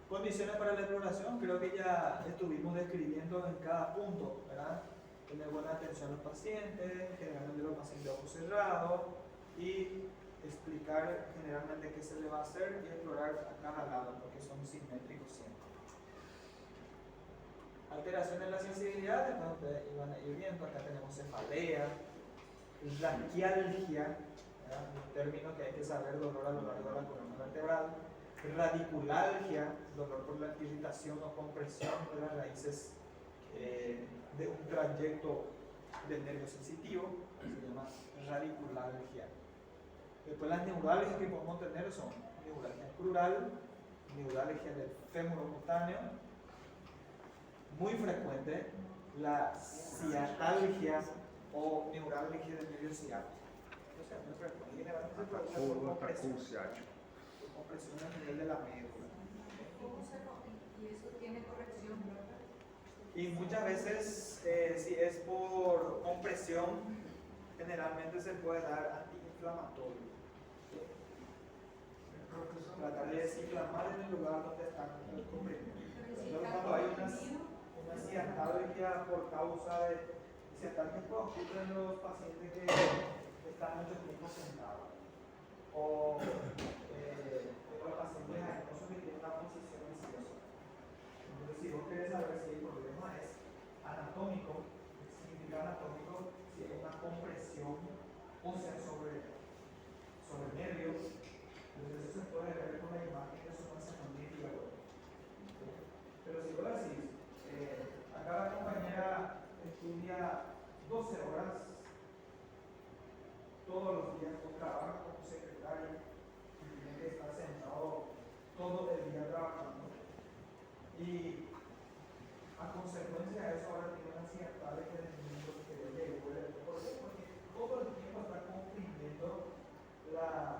Condiciones para la exploración, creo que ya estuvimos describiendo en cada punto, ¿verdad? Tener buena atención a los pacientes, generalmente los pacientes de ojos cerrados, y explicar generalmente qué se le va a hacer y explorar a cada lado, porque son simétricos siempre. Alteración en la sensibilidad, después ustedes iban a ir viendo, acá tenemos cefalea, raquialgia, ¿verdad? Un término que hay que saber, dolor a lo largo de la columna vertebral. Radiculalgia, dolor por la irritación o compresión de las raíces de un trayecto del nervio sensitivo, se llama radiculalgia. Después las neuralgias que podemos tener son neuralgia crural, neuralgia del fémur cutáneo, muy frecuente la ciatalgia o neuralgia del nervio ciático. O sea, muy frecuente. Generalmente se produce por compresión a nivel de la médula. Y eso tiene corrección, ¿verdad? Y muchas veces, si es por compresión, generalmente se puede dar antiinflamatorio. Tratar de desinflamar en el lugar donde están comprimidos. Entonces, cuando hay una ciatalgia por causa de ciatalgia, pues ocurre en los pacientes que están mucho tiempo sentados. O los pacientes aenosos que tienen una posición ansiosa. Entonces, si vos querés saber si el problema es anatómico, significa anatómico, si hay una compresión ósea sobre el nervio, entonces eso se puede ver con la imagen de resonancia magnética. Pero si vos decís, acá la compañera estudia 12 horas todos los días, o trabaja como secretaria, y tiene que estar sentado todo el día trabajando. Y a consecuencia de eso ahora tiene una ciatalgia en el miembro superior que duele. ¿Por qué? Porque todo el tiempo está comprimiendo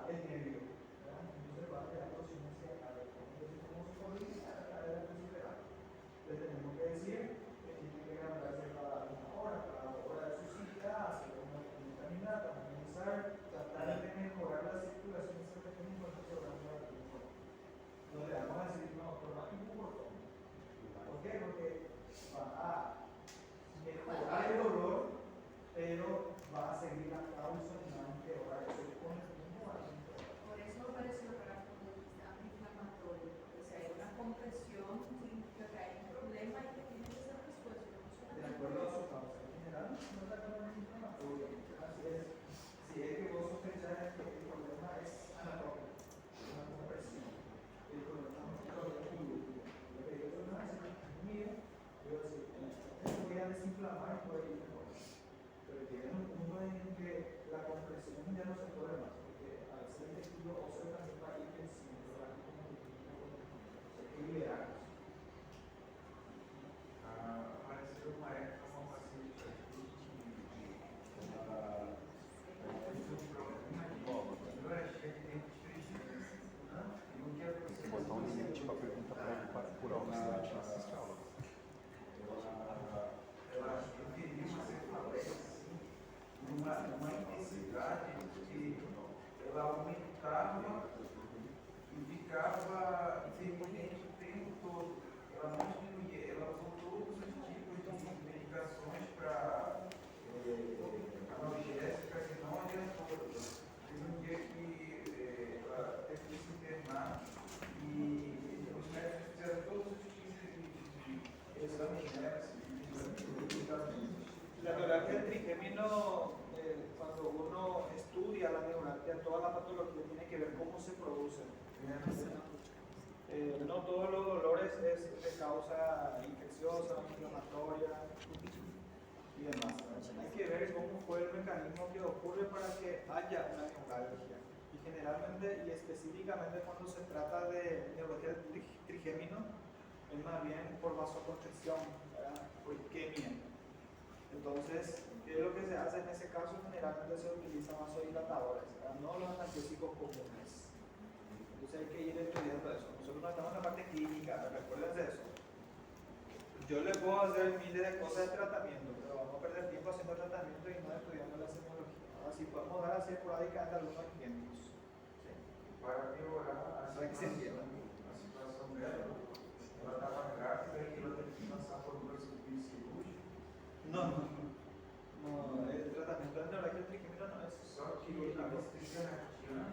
el nervio. Entonces va a quedar una ciatalgia. Entonces, ¿cómo se podría tratar de la considerar? Le tenemos que decir que tiene que levantarse cada una hora, cada hora de su cita, hacer una caminata, tratar de mejorar la circulación de ese pequeño programa de tiempo. No le vamos a decir, no, toma ibuprofeno. ¿Por qué? Porque va a mejorar el dolor, pero va a seguir la causa y va a empeorar. Eso con el tiempo va a empeorar. Por eso me pareció raro cuando dijiste antiinflamatorio, porque si hay una compresión, significa que hay un problema y que tiene que ser resuelto. De acuerdo a su causa. En general, no se trata de antiinflamatorio. Así es. Si es que vos sospechás que el problema es anatómico, una compresión, el problema es quirúrgico. Lo que yo no es mío, yo decir, voy a desinflamar y puede ir mejor. Pero llega un punto en que la compresión ya no se puede más, porque al ser tejido óseo también va a ir venciendo, va a ir como se hay que liberarnos. Apareceu uma época uma paciente aqui que ela teve um problema de dor, acho que tem distrito. E o que Tem que botar um limite para perguntar para ele para curar o paciente na assiste aula. ela teria uma cefaleia assim, numa intensidade que ela aumentava La neuralgia del trigémino, cuando uno estudia la neuralgia, toda la patología tiene que ver cómo se produce. No todos los dolores es de causa infecciosa, inflamatoria y demás. Hay que ver cómo fue el mecanismo que ocurre para que haya una neuralgia. Y generalmente y específicamente cuando se trata de neuralgia del trigémino, es más bien por vasoconstricción, ¿verdad? Por isquemia. Entonces, ¿qué es lo que se hace en ese caso? Generalmente se utilizan vasodilatadores, ¿verdad? No los analgésicos comunes. Entonces hay que ir estudiando eso. Nosotros no estamos en la parte clínica, recuérdense eso. Yo le puedo hacer miles de cosas de tratamiento, pero vamos a perder tiempo haciendo tratamiento y no estudiando la semiología. Ahora sí podemos dar así esporádicamente algunos ejemplos. ¿Sí? Para melhorar a situação dela, ela estava grávida e ela teve que passar por um procedimento cirúrgico. No, el tratamiento de neuralgia trigémino no es Só que a obstetriciana ela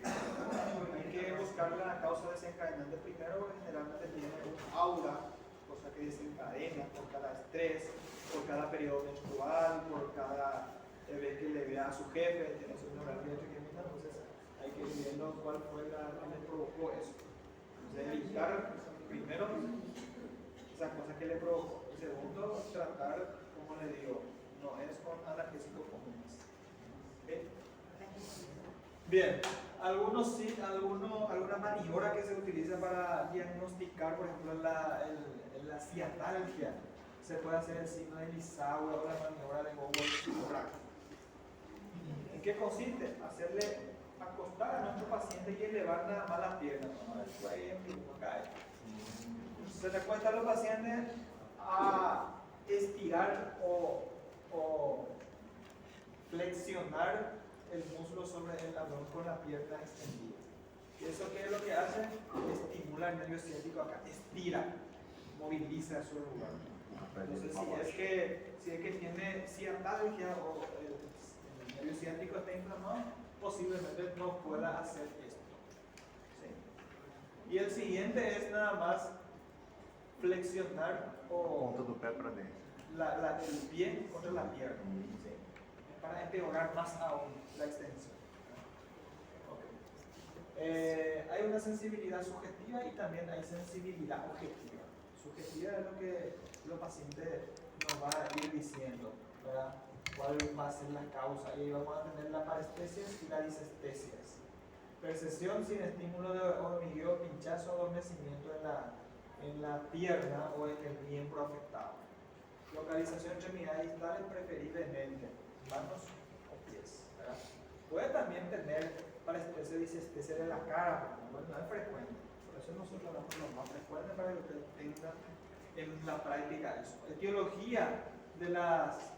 não hay que buscar la causa desencadenante primero, porque generalmente tiene un aura, cosa que desencadena por cada estrés, por cada periodo menstrual, por cada vez que le vea a su jefe, tiene su neuralgia trigémina, entonces hay que ir viendo cuál fue la que le provocó eso. Entonces evitar primero esa cosa que le provocó. Y segundo, tratar, como le digo, no es con analgésicos comunes. ¿Okay? Bien, alguna maniobra que se utiliza para diagnosticar, por ejemplo, la ciatalgia, se puede hacer el signo de Lissauer o la maniobra de Gogol-Zimmermann. ¿En qué consiste? Hacerle acostar a nuestro paciente y elevar nada más las piernas. ¿No? Ahí en vivo, acá. Se le cuesta a los pacientes a estirar o flexionar el músculo sobre el abdomen con la pierna extendida. ¿Y eso qué es lo que hace? Estimula el nervio ciático acá, estira, moviliza su lugar. Entonces, si es que tiene ciatalgia o el nervio ciático está inflamado, posiblemente no pueda hacer esto. ¿Sí? Y el siguiente es nada más flexionar o Ponta do pé para dentro. el pie contra la pierna. ¿Sí? Para empeorar más aún la extensión. Okay. Hay una sensibilidad subjetiva y también hay sensibilidad objetiva. Subjetiva es lo que los pacientes nos va a ir diciendo, ¿verdad? Cuál va a ser la causa. Y ahí vamos a tener la parestesias y la disestesias. Percepción sin estímulo de hormigueo, pinchazo, adormecimiento en la pierna o en el miembro afectado. Localización extremidades distales preferiblemente manos o pies, ¿verdad? Puede también tener parestesia y disestesia de la cara, pero no es frecuente. Por eso nosotros hablamos lo más frecuente para que ustedes tengan en la práctica eso. Etiología de las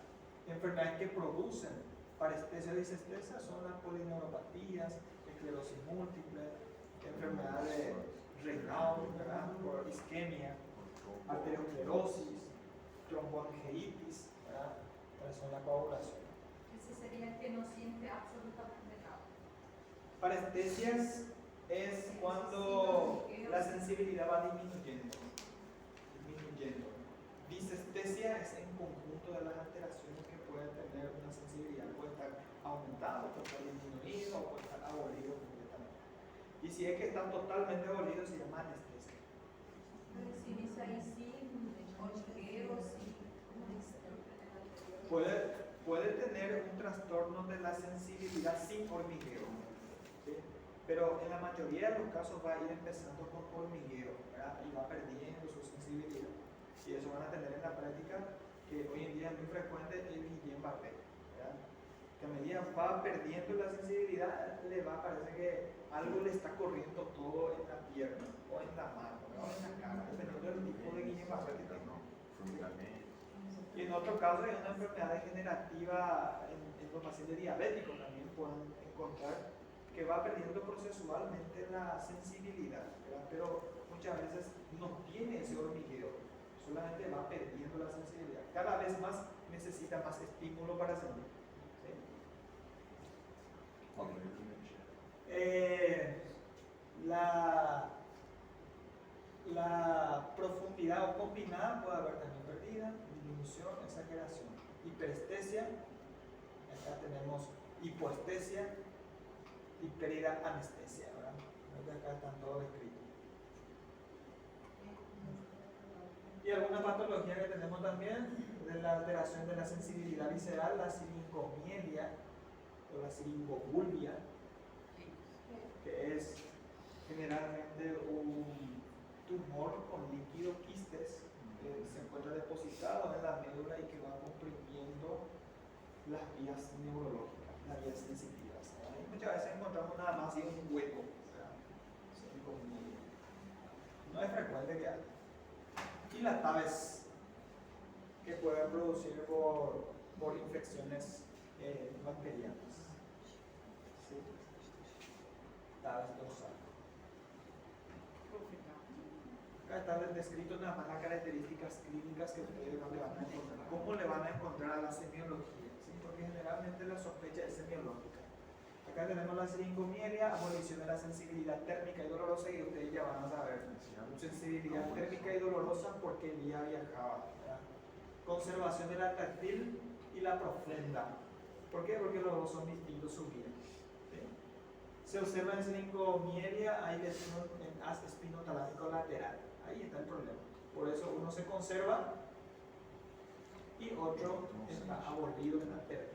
enfermedades que producen parestesia y disestesia son las polineuropatías, esclerosis múltiple, enfermedades renal, ¿verdad? Por isquemia, arteriosclerosis, tromboangeitis, ¿verdad? Para son la coagulación. Ese sería el que no siente absolutamente nada. Parestesias es cuando la sensibilidad va disminuyendo. Disestesia es en conjunto de las alteraciones que puede tener una sensibilidad. Puede estar aumentado, puede estar disminuido o puede estar abolido completamente. Y si es que está totalmente abolido, se llama anestesia. Si dice ahí sí, hormigueo, sí. Puede tener un trastorno de la sensibilidad sin hormigueo, ¿sí? Pero en la mayoría de los casos va a ir empezando con hormigueo, ¿verdad? Y va perdiendo su sensibilidad. Y eso van a tener en la práctica, que hoy en día es muy frecuente, el Guillain-Barré, ¿verdad? Que a medida va perdiendo la sensibilidad, le va a parecer que algo le está corriendo todo en la pierna, o en la mano, o en la cara, dependiendo del tipo de Guillain-Barré que tenga. Y en otro caso hay una enfermedad degenerativa en los pacientes diabéticos también pueden encontrar que va perdiendo procesualmente la sensibilidad, ¿verdad? Pero muchas veces no tiene ese hormigueo, solamente va perdiendo la sensibilidad. Cada vez más necesita más estímulo para sentir. ¿Sí? Okay. la profundidad o combinada puede haber también pérdida, disminución, exageración. Hiperestesia, acá tenemos hipoestesia y pérdida anestesia, ¿verdad? Creo que acá están todos escritos. Y alguna patología que tenemos también de la alteración de la sensibilidad visceral, la siringomielia o la siringobulbia, que es generalmente un tumor con líquido quistes que se encuentra depositado en la médula y que va comprimiendo las vías neurológicas, las vías sensitivas. Y muchas veces encontramos nada más y un hueco, siringomielia. No es frecuente que haya. Y la TAVES, que puede producir por infecciones bacterianas. ¿Sí? TAVES dorsal. Acá están descritos nada más las características clínicas que ustedes le van a encontrar. ¿Cómo le van a encontrar a la semiología? ¿Sí? Porque generalmente la sospecha es semiológica. Acá tenemos la siringomielia, abolición de la sensibilidad térmica y dolorosa, y ustedes ya van a saber. Sensibilidad térmica y dolorosa porque vía viajaba. ¿Verdad? Conservación de la táctil y la profunda. ¿Por qué? Porque los dos son distintos subvidas. ¿Sí? Se observa en siringomielia, hay lesión en haz espinotalámico lateral. Ahí está el problema. Por eso uno se conserva y otro está abolido en la pérdida.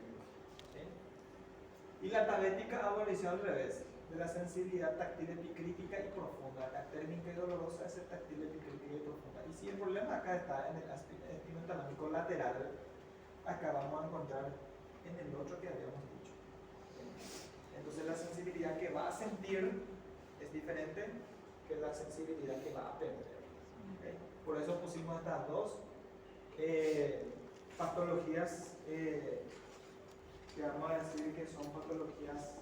Y la tabética abolición al revés, de la sensibilidad táctil epicrítica y profunda. La térmica y dolorosa es el táctil epicrítica y profunda. Y si el problema acá está en el espinotalámico lateral, acá vamos a encontrar en el otro que habíamos dicho. Entonces la sensibilidad que va a sentir es diferente que la sensibilidad que va a perder. ¿Okay? Por eso pusimos estas dos patologías que vamos a decir que son patologías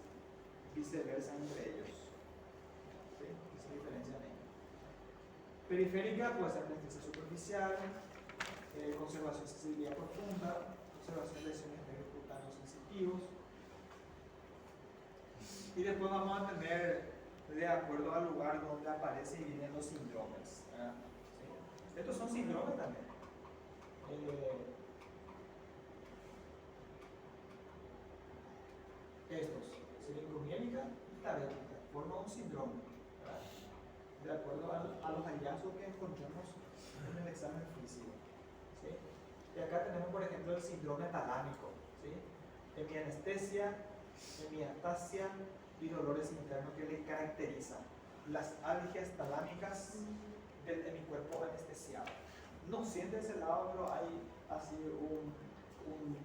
viceversa entre ellos. ¿Sí? Que se diferencian ellos. Periférica puede ser anestesia superficial, conservación de sensibilidad profunda, conservación de lesiones de nervios cutáneos sensitivos. Y después vamos a tener, de acuerdo al lugar donde aparece y vienen los síndromes. ¿Sí? Estos son síndromes también. Estos, siringomiélica y tabética, forman un síndrome, ¿verdad? De acuerdo a los hallazgos que encontramos en el examen físico. ¿Sí? Y acá tenemos, por ejemplo, el síndrome talámico, ¿sí? Hemianestesia, hemiatasia y dolores internos que le caracterizan. Las algias talámicas del hemicuerpo anestesiado. No siente ese lado, pero hay así un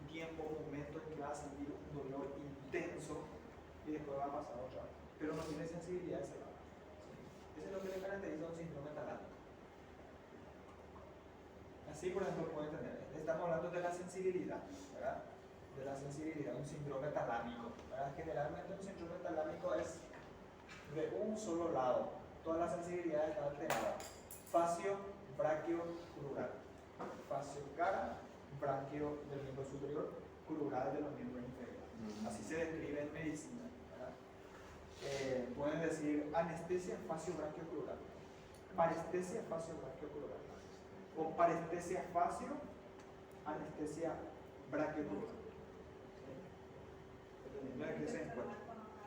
tiempo, un momento en que va a sentir un dolor intenso y después va a pasar otra vez. Pero no tiene sensibilidad ese lado. ¿Sí? Eso es lo que le caracteriza a un síndrome talámico. Así, por ejemplo, puede tener. Estamos hablando de la sensibilidad, ¿verdad? De la sensibilidad, un síndrome talámico, ¿verdad? Generalmente un síndrome talámico es de un solo lado. Toda la sensibilidad está alterada. Fascio, braquio, crural. Fascio, cara, braquio del miembro superior, crural de los miembros inferiores. Así se describe en medicina, ¿verdad? Pueden decir anestesia fascio braquio crural, parestesia fascio braquio crural, o parestesia fascio, anestesia braquio crural. Dependiendo de qué se encuentra.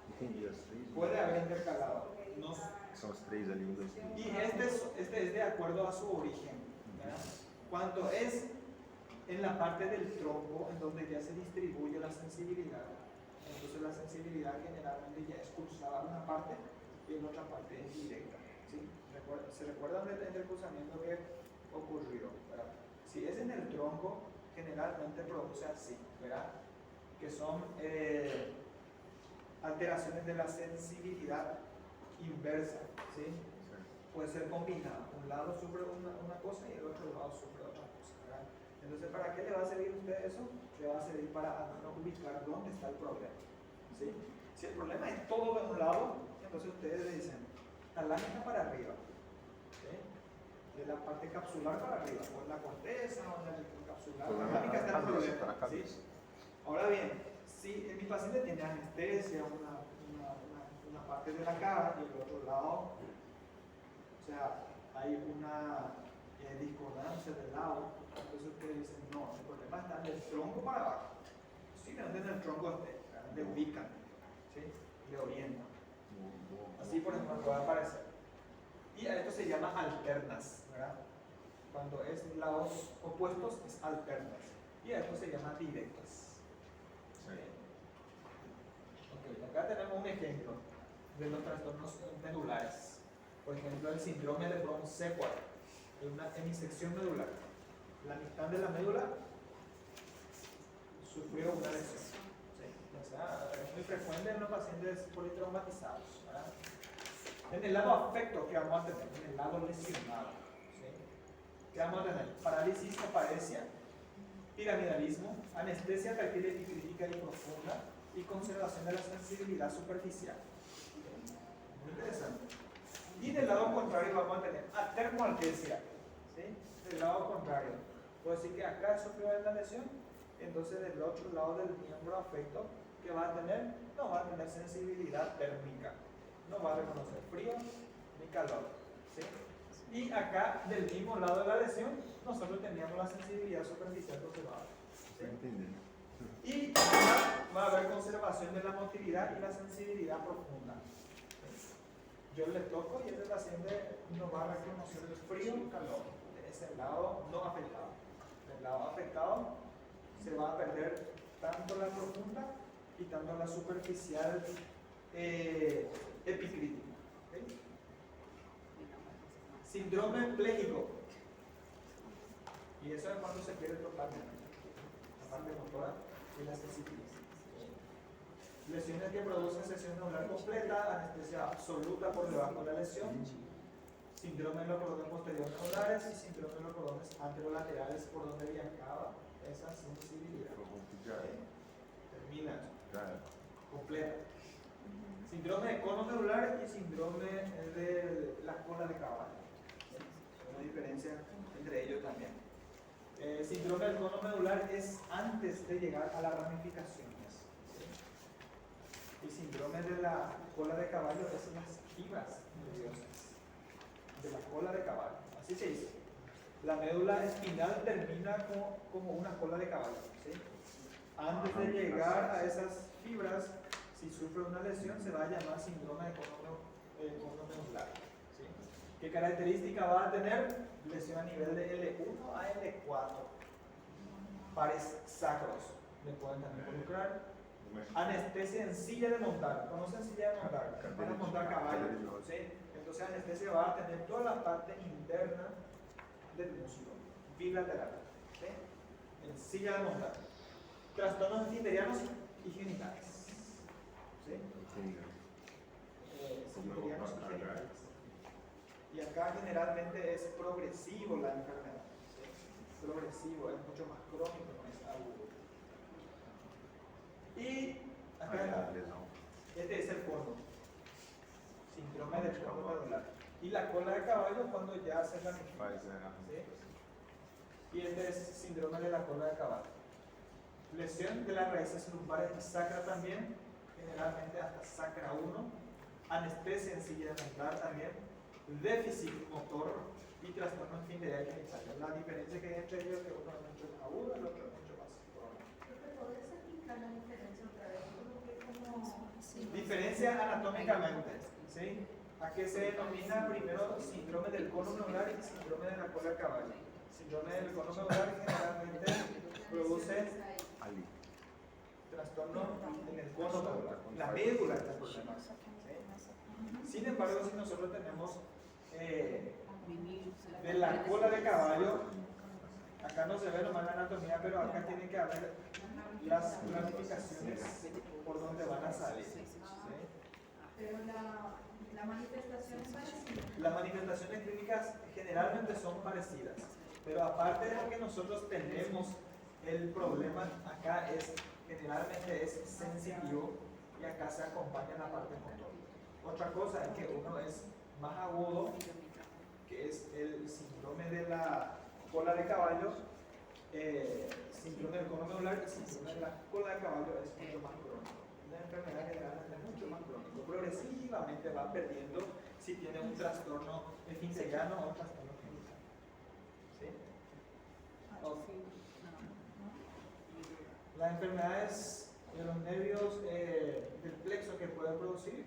Entendi as três. Puede haber intercalado. No, São as três ali, 1, 2, 3. y este es de acuerdo a su origen, ¿verdad? Cuando es en la parte del tronco en donde ya se distribuye la sensibilidad, entonces la sensibilidad generalmente ya es cruzada en una parte y en otra parte es directa. ¿Sí? ¿Se recuerdan del cruzamiento que ocurrió? ¿Verdad? Si es en el tronco, generalmente produce así, ¿verdad? Que son alteraciones de la sensibilidad inversa, ¿sí? Puede ser combinada, un lado sufre una cosa y el otro lado sufre otra cosa, ¿verdad? Entonces, ¿para qué le va a servir a usted eso? Le va a servir para ubicar dónde está el problema, ¿sí? Si el problema es todo de un lado, entonces ustedes le dicen talámica para arriba, ¿sí? De la parte capsular para arriba, o en la corteza, o en el capsular, la talámica está el problema, ¿sí? Ahora bien, si mi paciente tiene anestesia, una parte de la cara y el otro lado, o sea, hay una discordancia del lado, entonces ustedes dicen, no, el problema está del tronco para abajo. Si no tienen el tronco, le ubican, ¿sí? Le orientan. Así, por ejemplo, puede aparecer. Y a esto se llama alternas, ¿verdad? Cuando es lados opuestos, es alternas. Y a esto se llama directas. ¿Sí? Ok, acá tenemos un ejemplo de los trastornos medulares. Por ejemplo, el síndrome de Brown-Séquard, es una hemisección medular. La mitad de la médula sufrió una lesión. ¿Sí? O sea, es muy frecuente en los pacientes politraumatizados, ¿verdad? En el lado afecto, ¿qué vamos a tener? En el lado lesionado, ¿sí? ¿Qué vamos a tener? Parálisis o paresia, piramidalismo, anestesia perfil epicrítica y profunda y conservación de la sensibilidad superficial. Muy interesante. Y del lado contrario vamos a tener atermoalgesia, ¿sí? Del lado contrario, puedo decir que acá sufrió la lesión, entonces del otro lado del miembro afecto, ¿qué va a tener? No va a tener sensibilidad térmica, no va a reconocer frío ni calor, ¿sí? Y acá del mismo lado de la lesión, nosotros teníamos la sensibilidad superficial conservada, ¿sí? Y acá va a haber conservación de la motilidad y la sensibilidad profunda. Yo le toco y este paciente no va a reconocer el frío y calor. Es el lado no afectado. El lado afectado se va a perder tanto la profunda y tanto la superficial epicrítica. ¿Okay? Síndrome pléjico. Y eso es cuando se pierde totalmente la parte motora y la sensibilidad. Lesiones que producen sesión neural completa, anestesia absoluta por debajo de la lesión, síndrome de los cordones posteriores neurales y síndrome de los cordones anterolaterales por donde viajaba esa sensibilidad. Termina completa. Síndrome de cono medular y síndrome de la cola de caballo. Hay una diferencia entre ellos también. Síndrome del cono medular es antes de llegar a las ramificaciones. Y síndrome de la cola de caballo es las fibras nerviosas de la cola de caballo. Así se dice. La médula espinal termina como una cola de caballo, ¿sí? Antes de llegar a esas fibras, si sufre una lesión, se va a llamar síndrome de cono medular, ¿sí? ¿Qué característica va a tener? Lesión a nivel de L1 a L4. Pares sacros le pueden también involucrar. Anestesia en silla de montar. ¿Conocen silla de montar? Para montar caballo, ¿sí? Entonces anestesia va a tener toda la parte interna del músculo bilateral, ¿sí? En silla de montar. Trastornos esfinterianos y genitales, ¿sí? Esfinterianos y genitales. Y acá generalmente es progresivo la enfermedad, ¿sí? Progresivo, es mucho más crónico, no es agudo. Y acá este es el cono, síndrome del cono medular. Y la cola de caballo cuando ya se ramifica, ¿sí? Y este es síndrome de la cola de caballo. Lesión de las raíces lumbares y sacra también, generalmente hasta sacra 1. Anestesia en silla de montar también. Déficit motor y trastorno esfinterial y genital. La diferencia que hay entre ellos es que uno es mucho más agudo y el otro es mucho más crónico. ¿Podrías explicar la diferencia otra vez? Diferencia anatómicamente, ¿sí? ¿A qué se denomina primero síndrome del cono medular y síndrome de la cola de caballo? Síndrome del cono medular generalmente produce trastorno en el cono medular, la médula está el problema, ¿sí? Sin embargo, si nosotros tenemos de la cola de caballo, acá no se ve nomás la anatomía, pero acá tiene que haber las ramificaciones por donde van a salir, ¿sí? Pero la manifestación es parecida. Las manifestaciones clínicas generalmente son parecidas, pero aparte de lo que nosotros tenemos, el problema acá es generalmente es sensitivo y acá se acompaña la parte motor. Otra cosa es que uno es más agudo, que es el síndrome de la cola de caballo, síndrome del cono medular, y síndrome de la cola de caballo es mucho más crónico. Una enfermedad generalmente mucho más crónico. Progresivamente va perdiendo si tiene un trastorno esfinteriano o un trastorno genital. ¿Sí? Las enfermedades de los nervios del plexo que puede producir,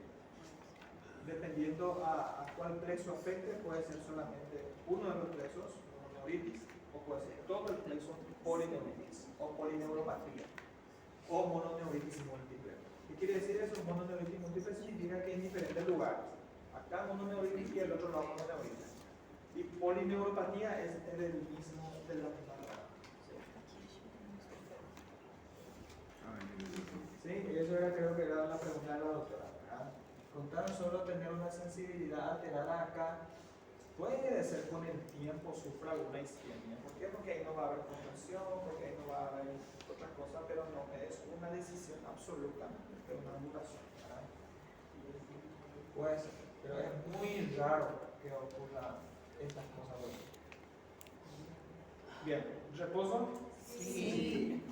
dependiendo a cuál plexo afecte, puede ser solamente uno de los plexos, mononeuritis, o puede ser todo el plexo, polineuritis o polineuropatía, o mononeuritis múltiple. ¿Qué quiere decir eso? Mononeuritis múltiple significa que en diferentes lugares. Acá mononeuritis y el otro lado mononeuritis. Y polineuropatía es el mismo de la misma rama. Sí, eso era, creo que era la pregunta de la doctora, ¿verdad? Con tan solo tener una sensibilidad alterada acá, puede ser con el tiempo sufra alguna isquemia. ¿Por qué? Porque ahí no va a haber compresión, porque ahí no va a haber otra cosa, pero no es una decisión absolutamente de una ambulación, ¿verdad? Puede ser, pero es muy raro que ocurra estas cosas. Bien, ¿reposo? Sí.